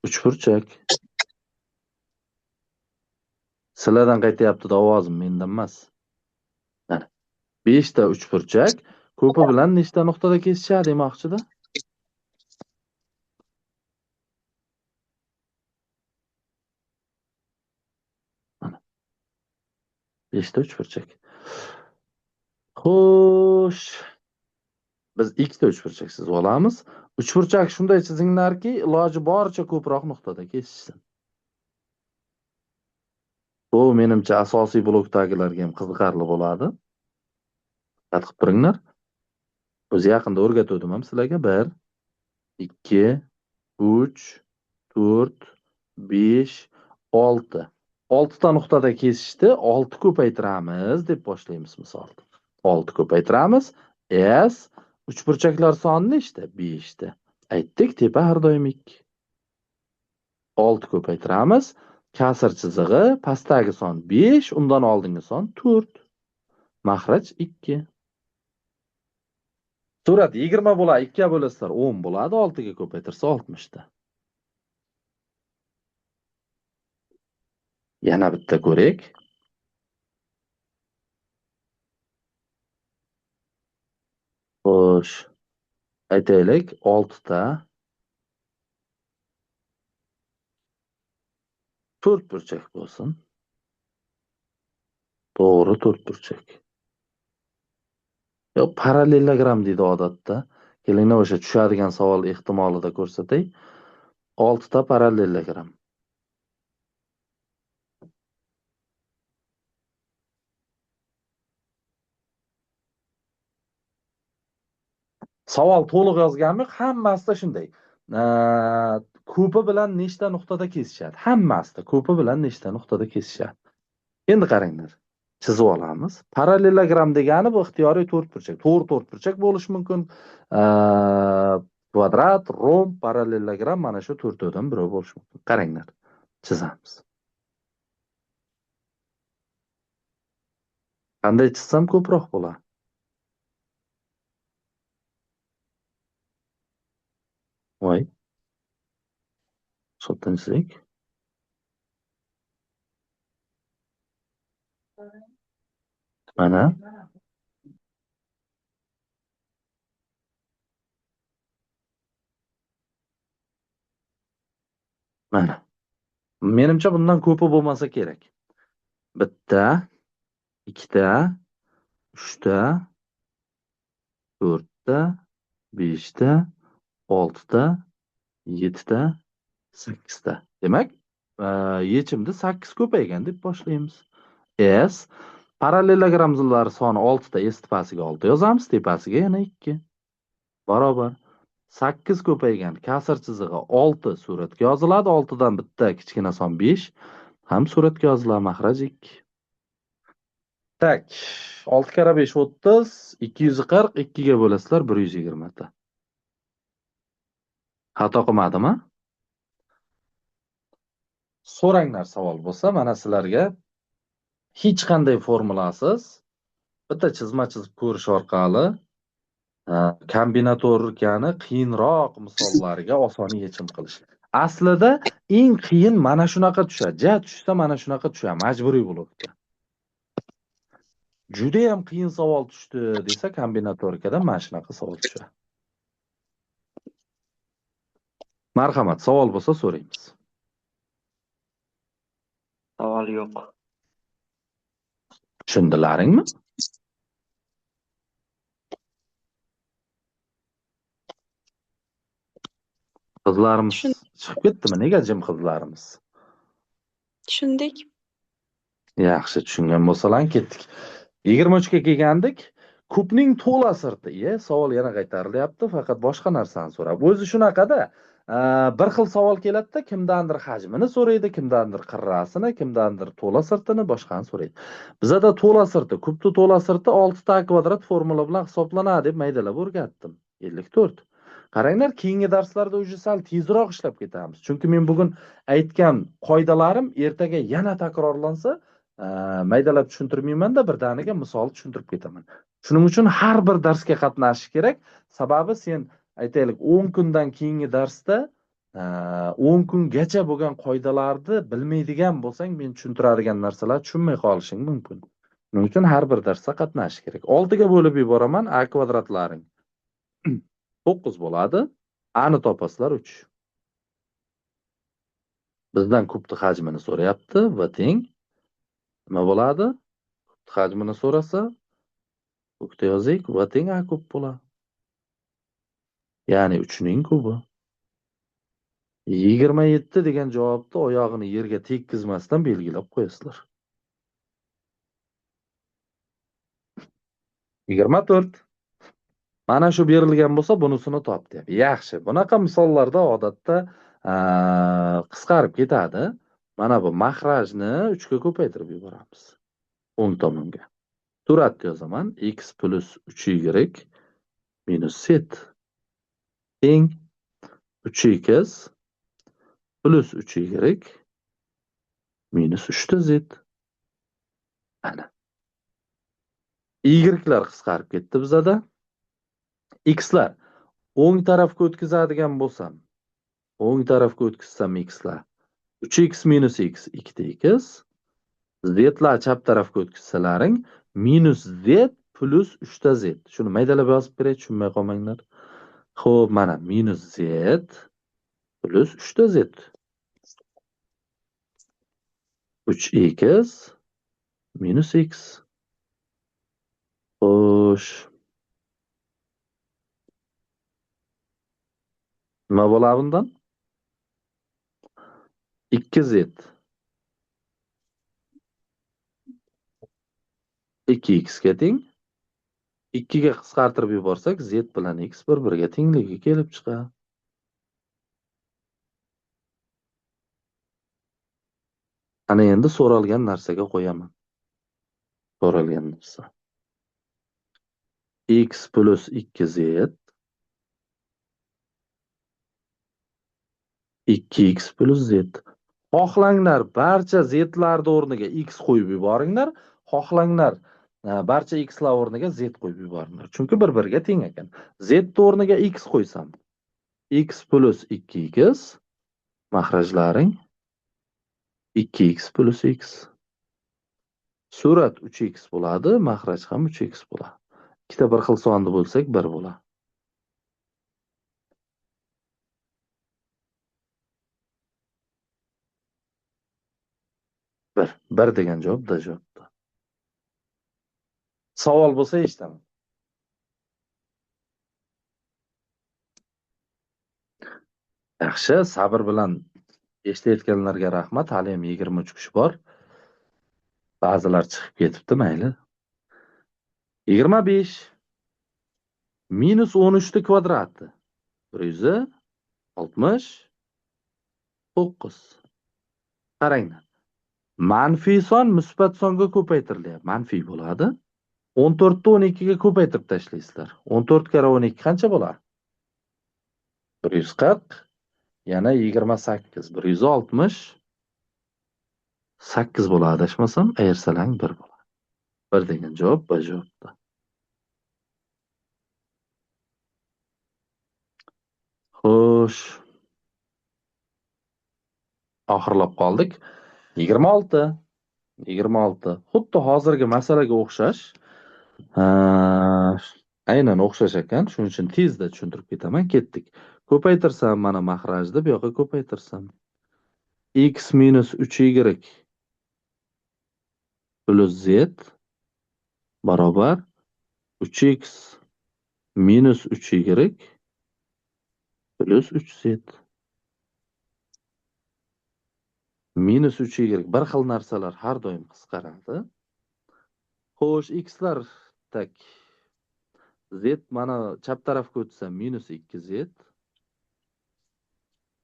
uchburchak. Sizlardan qaytyapti ovozim, mendan emas. Mana 5 ta uchburchak ko'pi bilan nechta nuqtada kesishadi demoqchida? 5 ta uchburchak. Xo'sh, biz 2 ta uchburchak chizib olamiz. Uchburchak shunday chizinglarki, iloji boricha ko'proq nuqtada kesishsin. Bu menimcha asosiy blokdagilarga ham qiziqarli bo'ladi. Diqqat qilib turinglar. O'zi yaqinda o'rgatdim ham sizlarga. 1, 2, 3, 4, 5, 6. 6 ta nuqtada kesishdi. 6 ko'paytiramiz deb boshlaymiz misol. 6 ko'paytiramiz. S uchburchaklar soni nechta? 5 ta. Aytdik, tepa har doim 2. 6 ko'paytiramiz. Kasr chizig'i, pastdagi son 5, undan oldingi son 4. Maxraj 2. Surat 20 bo'ladi, 2 ga bo'lasizlar 10 bo'ladi, 6 ga ko'paytirsa 60 ta. Yana bitta ko'rik. Xo'sh, aytaylik 6 ta 4 burchak bo'lsin. To'g'ri 4 burchak. Yo, parallelogram deydi odatda. Kelinglar o'sha tushadigan savol ehtimolida ko'rsatay. 6 ta parallelogram. Savol to'liq yozganmi? Hammasida shunday. Ko'pi bilan nechta nuqtada kesishadi? Hammasida ko'pi bilan nechta nuqtada kesishadi? Endi qaranglar. Chizib olamiz. Parallelogram degani bu ixtiyoriy to'rtburchak. To'g'ri to'rtburchak bo'lishi mumkin. Kvadrat, romb, parallelogram mana shu to'rtovdan biri bo'lishi mumkin. Qaranglar. Chizamiz. Qanday chizsam ko'proq bo'ladi? Voy. Sottinchilik. Mana. Mana. Menimcha bundan ko'pi bo'lmasa kerak. Bitta, ikkita, uchta, to'rtta, beshta, oltita, yettita, sakkizta. Demak, yechimda 8 ko'paygan deb boshlaymiz. S parallelogramlar soni 6 ta, S tepasiga 6 yozamiz, tepasiga yana 2. Barobar 8 ko'paygan kasr chizig'i 6 suratga yoziladi. 6 dan bitta kichkina son 5 ham suratga yoziladi. Maxraj 2. Tak, 6 kara 5 30, 240, 2 ga bo'lasizlar 120 ta. Xato qilmadimmi? So'ranglar savol bo'lsa, mana sizlarga hech qanday formulasiz bitta chizma chizib ko'rish orqali kombinatorikani qiyinroq misollariga oson yechim qilish. Aslida eng qiyin mana shunaqa tushadi. Ja tushsa mana shunaqa tushadi, majburiy blokda. Juda ham qiyin savol tushdi desa kombinatorikada mana shunaqa savol tushadi. Marhamat, savol bo'lsa so'raymiz. Savol yo'q. Tushundilaringmi? Qizlarimiz chiqib ketdimi? Nega jim qizlarimiz? Tushundik. Yaxshi, tushungan bo'lsalar ketdik. 23 ga kelgandik. Ko'pning to'la sirti. Savol yana qaytarilyapti, faqat boshqa narsani so'rab. O'zi shunaqada, bir xil savol keladi-da, kimdandir hajmini so'raydi, kimdandir qirrasini, kimdandir to'la sirtini, boshqani so'raydi. Bizada to'la sirti, kubni to'la sirti 6 ta kvadrat formula bilan hisoblanadi deb maydalab o'rgatdim. 54. Qaranglar, keyingi darslarda uje sal tezroq ishlab ketamiz. Chunki men bugun aytgan qoidalarim ertaga yana takrorlansa, maydalab tushuntirmayman-da, birdaniga misol tushuntirib ketaman. Shuning uchun har bir darsga qatnashish kerak. Sababi sen aytaylik 10 kundan keyingi darsda 10 kungacha bo'lgan qoidalarni bilmaydigan bo'lsang, men tushuntiradigan narsalar tushunmay qolishing mumkin. Shuning uchun har bir darsda qatnashish kerak. 6 ga bo'lib yuboraman, a kvadratlaring 9 bo'ladi. A ni topasizlar 3. Bizdan kubni hajmini so'rayapti. V teng nima bo'ladi? hajmini so'rasa, o'kta yozik va teng a kub bo'ladi. Ya'ni 3ning kubi. 27 degan javobni oyog'ini yerga tekkizmasdan belgilab qo'yasizlar. 24. Mana shu berilgan bo'lsa, bunisini top deyapti. Yaxshi. Bunaqa misollarda odatda qisqarib ketadi. Mana bu mahrajni 3 ga ko'paytirib yuboramiz. o'ng tomonga. Suratda yozaman. X plus 3y minus z teng 3x plus 3y minus 3z. Mana. Y'lar qisqarib ketdi bizada. X'lar o'ng tarafga o'tkazadigan bo'lsam, o'ng tarafga o'tkazsam x'lar 3x minus x 2x, z'lar chap tarafga o'tkazsalaring minus z plus 3z. Shuni maydalab yozib beray, tushunmay qolmanglar. Xo'p, mana minus z plus 3z. 3x minus x. Xo'sh. Nima bo'ladi bundan? 2z 2x ga teng. 2 ga qisqartirib yuborsak, z bilan x bir-biriga tengligi kelib chiqadi. Ana endi so'ralgan narsaga qo'yaman. So'ralgan narsa. X plus 2z 2x plus z. Xohlanglar barcha z'larning o'rniga x qo'yib yuboringlar, xohlanglar barcha x'lar o'rniga z qo'yib yuboringlar. Chunki bir-biriga teng ekan. Z o'rniga x qo'ysam, x plus 2x mahrajlaring 2x plus x. Surat 3x bo'ladi, mahraj ham 3x bo'ladi. Ikkita bir xil sonni bo'lsak 1 bo'ladi. Bir degan javob da javobda. Savol bo'lsa eshitaman. Yaxshi, sabr bilan eshitayotganlarga rahmat. Hali ham 23 kishi bor. Ba'zilar chiqib ketibdi, mayli. 25 minus 13 kvadrati 169. Qaranglar. Manfiy son musbat songa ko'paytirilyapti. Manfiy bo'ladi. 14 ni 12 ga ko'paytirib tashlaysizlar. 14 kara 12 qancha bo'ladi? 140. Yana 28. 168 bo'ladi, adashmasam. Ayirsalang 1 bo'ladi. 1 degan javob bu javobda. Xo'sh. Oxirlab qoldik. 26. 26. Xuddi hozirgi masalaga o'xshash. Aynan o'xshash ekan. Shuning uchun tezda tushuntirib ketaman. Ketdik. Ko'paytirsam mana mahrajni bu yoqqa ko'paytirsam. X minus 3y plus z barobar 3x minus 3y plus 3z. Minus 3y bir xil narsalar har doim qisqaradi. Xo'sh, x'lar tak. Z mana chap tarafga o'tsa minus 2z.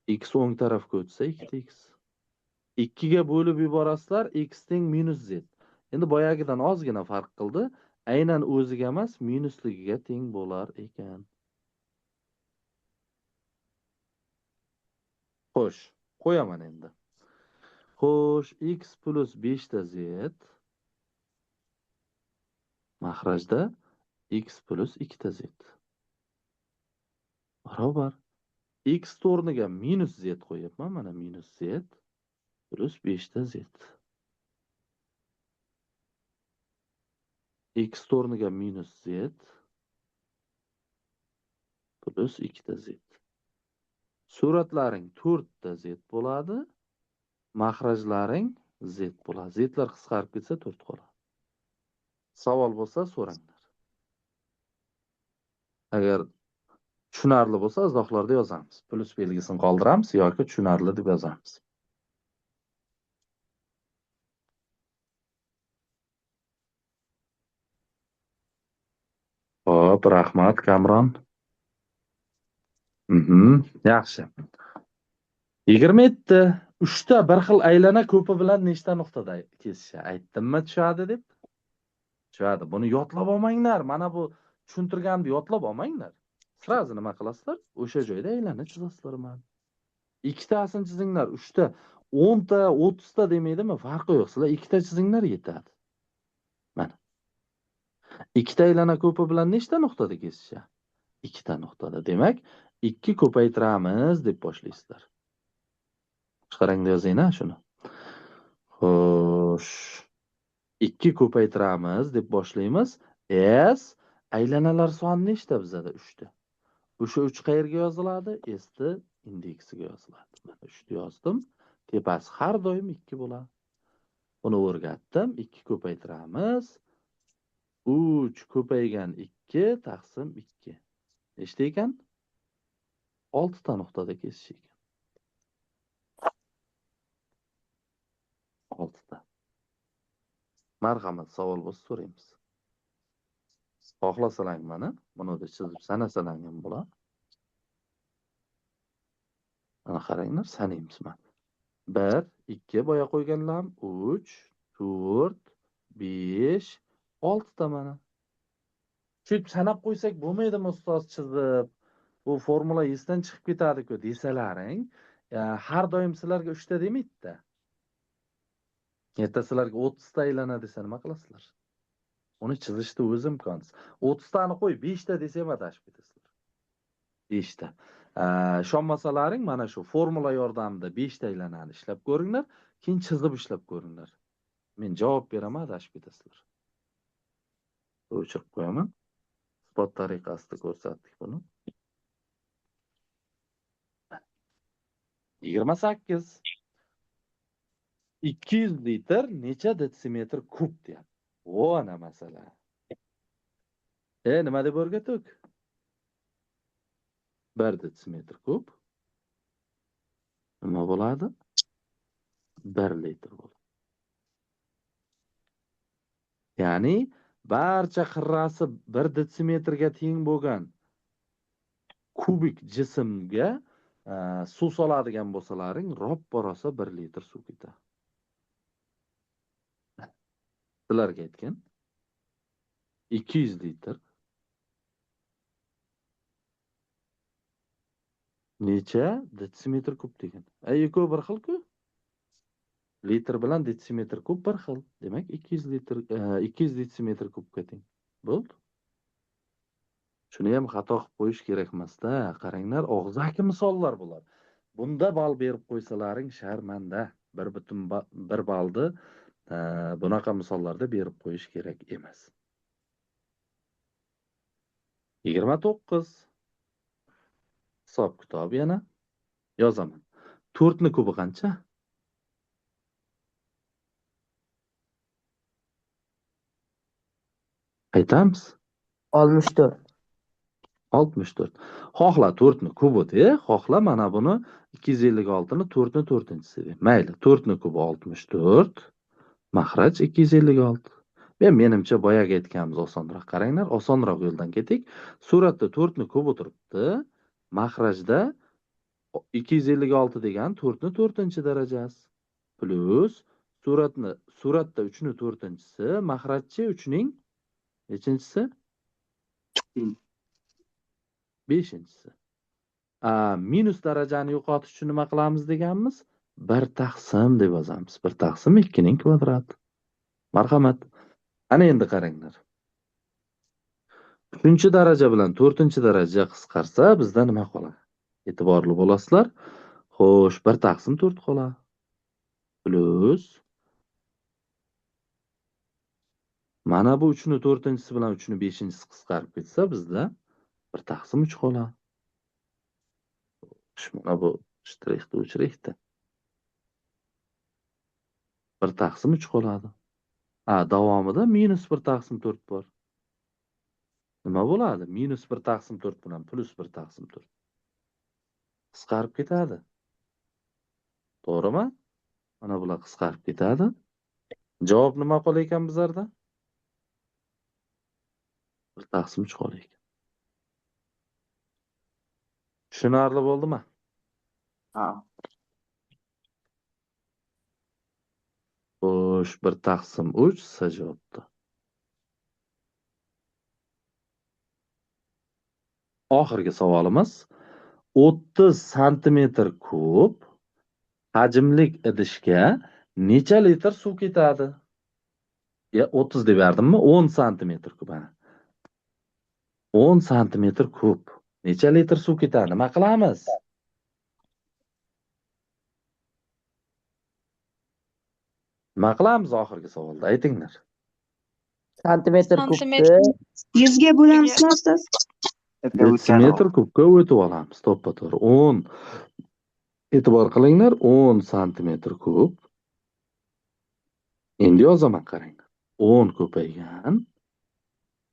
X o'ng tarafga o'tsa 2x. 2 ga bo'lib yuborasizlar, x teng minus z. Endi boyagidan ozgina farq qildi. Aynan o'ziga emas, minusligiga teng bo'lar ekan. Xo'sh, qo'yaman endi. Xo'sh, x plus 5 ta z mahrajda x plus 2 ta z. Barobar. X o'rniga minus z qo'yapman. Mana minus z plus 5 ta z. X o'rniga minus z plus 2 ta z. Suratlaring 4 ta z bo'ladi. Mahrajlaring z bo'ladi. Zlar qisqarib ketsa 4 qoladi. Savol bo'lsa so'ranglar. Agar tushunarli bo'lsa izohlarda yozamiz. Plus belgisini qoldiramiz yoki tushunarli deb yozamiz. Xo'p, rahmat Kamron. Yaxshi. 27. 3 ta bir xil aylana ko'pi bilan nechta nuqtada kesishi aytdimmi tushadi deb? Tushadi. Buni yodlab olmanglar. Mana bu tushuntirganimni yodlab olmanglar. Sirazi nima qilasizlar? O'sha joyda aylana chizasizlar mana. Ikkitasini chizinglar, 3 ta, 10 ta, 30 ta demaydimi? Farqi yo'q. Sizlar ikkita chizinglar yetadi. Mana. Ikkita aylana ko'pi bilan nechta nuqtada kesishi? Ikkita nuqtada. Demak, 2 ko'paytiramiz deb boshlaysizlar. Chiqarangda yozayna shuni. Xo'sh. 2 ko'paytiramiz deb boshlaymiz. S aylanalar soni nechta bizada? 3 ta. O'sha 3 qayerga yoziladi? S ni indeksiga yoziladi. Mana 3 ni yozdim. Tepasi har doim 2 bo'ladi. Buni o'rgatdim. 2 ko'paytiramiz. 3 ko'paygan 2 taqsim 2. Nechta ekan? 6 ta nuqtada kesish ekan. 6 ta. Marhamat, savol bo'lsa so'raymiz. Xohlasalang mana buni chizib sanasalang ham bo'ladi. Mana qaranglar, sanaymiz mana. 1, 2 boya qo'yganlar, 3, 4, 5, 6 ta mana. Shu sanab qo'ysak bo'lmaydimi ustoz chizib? Bu formula esdan chiqib ketadi-ku desalaring, har doim sizlarga 3 ta demaydi-da. Erta sizlarga 30 ta aylana desa nima qilasizlar? Uni chizishda o'z imkonsiz. 30 tani qo'y, 5 ta desa ham adashib ketasizlar. 5 ta. Ishonmasalaring mana shu formula yordamida 5 ta aylanani ishlab ko'ringlar, keyin chizib ishlab ko'ringlar. Men javob beraman, adashib ketasizlar. O'chirib qo'yaman. Isbot tariqasida ko'rsatdik buni. 28. 200 litr necha detsimetr kub deyapti. O, ana masala. Nima deb o'rgatdik? 1 detsimetr kub nima bo'ladi? 1 litr bo'ladi. Ya'ni barcha qirrasi 1 detsimetrga teng bo'lgan kubik jismga suv soladigan bo'lsalaring, roppa-rosa 1 litr suv ketadi. Sizlarga aytgan 200 litr necha detsimetr kub degan. Ayko bir xil-ku. Litr bilan detsimetr kub bir xil. Demak 200 detsimetr kubga teng. Bo'ldi. Shuni ham xato qilib qo'yish kerak emas-da. Qaranglar, og'zaki misollar bular. Bunda ball berib qo'ysalaring sharmanda. 1 ballni bunaqa misollarda berib qo'yish kerak emas. 29. Hisob kitob yana yozaman. 4 ni kubi qancha? Aytamiz. 64. 64. Xohla 4 ni kubi-da, xohla mana buni 256 ni 4 ni 4-inchisi deb. Mayli, 4 ni kubi 64, mahraj 256. Menimcha boyaga aytganimiz osonroq. Qaranglar, osonroq yo'ldan ketik. Suratda 4 ni kubi turibdi. Mahrajda 256 degan 4 ni 4-darajasi plus suratda 3 ni 4-chisi, mahrajchi 3 ning nechinchisi? 5-chisi. Minus darajani yo'qotish uchun nima qilamiz deganmiz? 1 taqsim deb yozamiz. 1 taqsim 2 ning kvadrati. Marhamat. Ana endi qaranglar. 3-daraja bilan 4-daraja qisqarsa, bizda nima qoladi? E'tiborli bo'lasizlar. Xo'sh, 1 taqsim 4 qoladi. Plus mana bu 3 ni 4-chisi bilan 3 ni 5-chisi qisqarib ketsa, bizda 1 taqsim 3 qoladi. Mana bu shtrixni o'chiraydi. 1 taqsim 3 qoladi. Davomida -1/4 bor. Nima bo'ladi? -1/4 bilan +1/4. Qisqarib ketadi. To'g'rimi? Mana bular qisqarib ketadi. Javob nima qolar ekan bizlarda? 1/3 qolar ekan. Tushunarli bo'ldimi? Ha. Xo'sh, 1/3 S javobda. Oxirgi savolimiz 30 santimetr kub hajmlik idishga necha litr suv ketadi? 30 deb berdimmi? 10 santimetr kub. 10 santimetr kub. Necha litr suv ketadi? Nima qilamiz? Nima qilamiz oxirgi savolda? Aytinglar. Santimetr Santimetr kubni 100 ga bo'lamizmi ustoz? Detsimetr kubga o'tib olamiz. To'ppa-to'g'ri. 10 e'tibor qilinglar, 10 santimetr kub. Endi yozaman qaranglar. 10 ko'paygan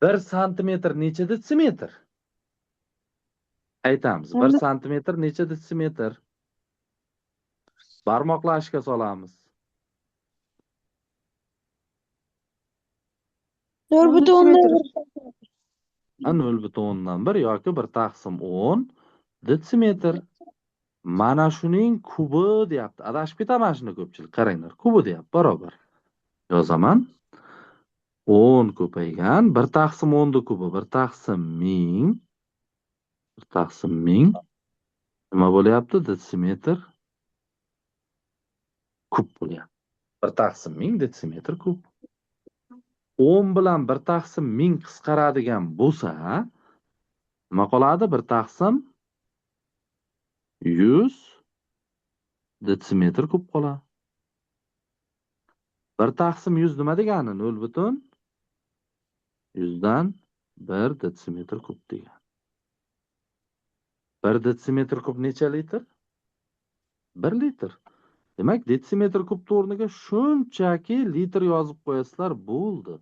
1 santimetr necha detsimetr? Aytamiz. 1 santimetr necha detsimetr? Barmoqlashga solamiz. 0,1 yoki 1/10 detsimetr. Mana shuning kubi deyapti. Adashib ketaman shunda ko'pchilik. Qaranglar, kubi deyapti, barobar. Yozaman. 10 ko'paygan 1/10 kubi 1/1000. 1/1000 nima bo'lyapti? Detsimetr kub bo'lyapti. 1/1000 detsimetr kub. 10 bilan 1/1000 qisqaradigan bo'lsa, nima qoladi? 1/100 detsimetr kub qoladi. 1/100 nima degani? 0,100dan 1 detsimetr kub degani. 1 detsimetr kub necha litr? 1 litr. Demak, detsimetr kub o'rniga shunchaki litr yozib qo'yasizlar, bo'ldi.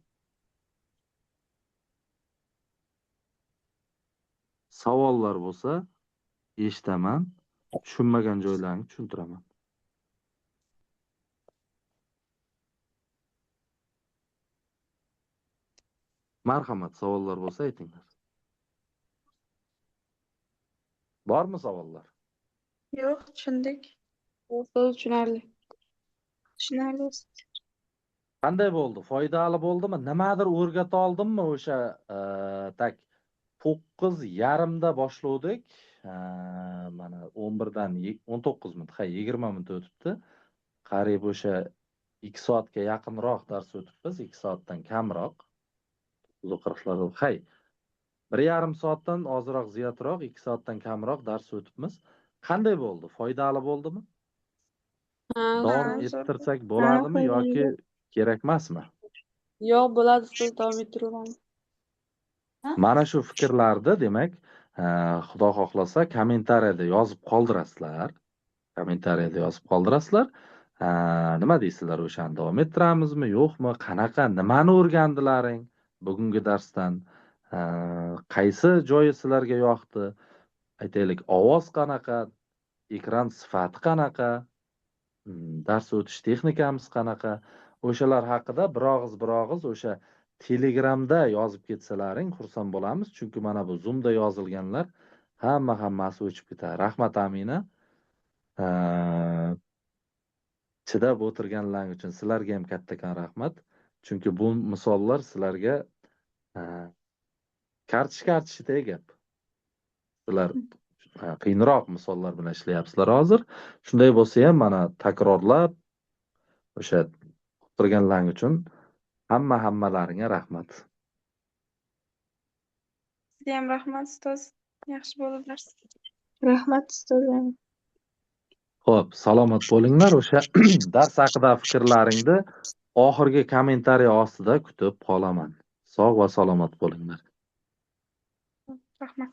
Savollar bo'lsa, eshitaman. Tushunmagan joylarini tushuntiraman. Marhamat, savollar bo'lsa aytinglar. Bormi savollar? yo'q, tushundik. Ustoz tushunarli. Tushunarli. Qanday bo'ldi? Foydali bo'ldimi? Nimadir o'rgata oldimmi? O'sha 9:30da boshlovdik. Mana 11dan 19 minut, 20 minut o'tibdi. Qariyb o'sha 2 soatga yaqinroq dars o'tibmiz, 2 soatdan kamroq. 40lar. 1,5 soatdan ozroq ziyodroq, 2 soatdan kamroq dars o'tibmiz. Qanday bo'ldi? Foydali bo'ldimi? Davom ettirsak bo'ladimi yoki kerak emasmi? Yo'q, bo'ladi, ustoz, davom ettiraveramiz. Mana shu fikrlarni, demak, Xudo xohlasa kommentariyada yozib qoldirasizlar. Nima deysizlar, o'shani davom ettiramizmi, yo'qmi? Qanaqa, nimani o'rgandilaring bugungi darsdan? Qaysi joyi sizlarga yoqdi? Aytaylik, ovoz qanaqa, ekran sifati qanaqa, dars o'tish texnikamiz qanaqa? O'shalar haqida bir og'iz o'sha Telegramda yozib ketsalaring xursand bo'lamiz, chunki mana bu Zoomda yozilganlar hammasi o'chib ketadi. Rahmat Amina. Chidab o'tirganlaring uchun sizlarga ham kattakon rahmat. Chunki bu misollar sizlarga kartish gap. Sizlar qiyinroq misollar bilan ishlayapsizlar hozir. Shunday bo'lsa ham mana takrorlab o'sha o'tirganlaring uchun hammalaringga rahmat. Sizga ham rahmat, ustoz. Yaxshi bo'ldi dars. Rahmat ustoz. Xo'p, salomat bo'linglar. O'sha dars haqida fikrlaringni oxirgi kommentariy ostida kutib qolaman. Sog' va salomat bo'linglar. Rahmat.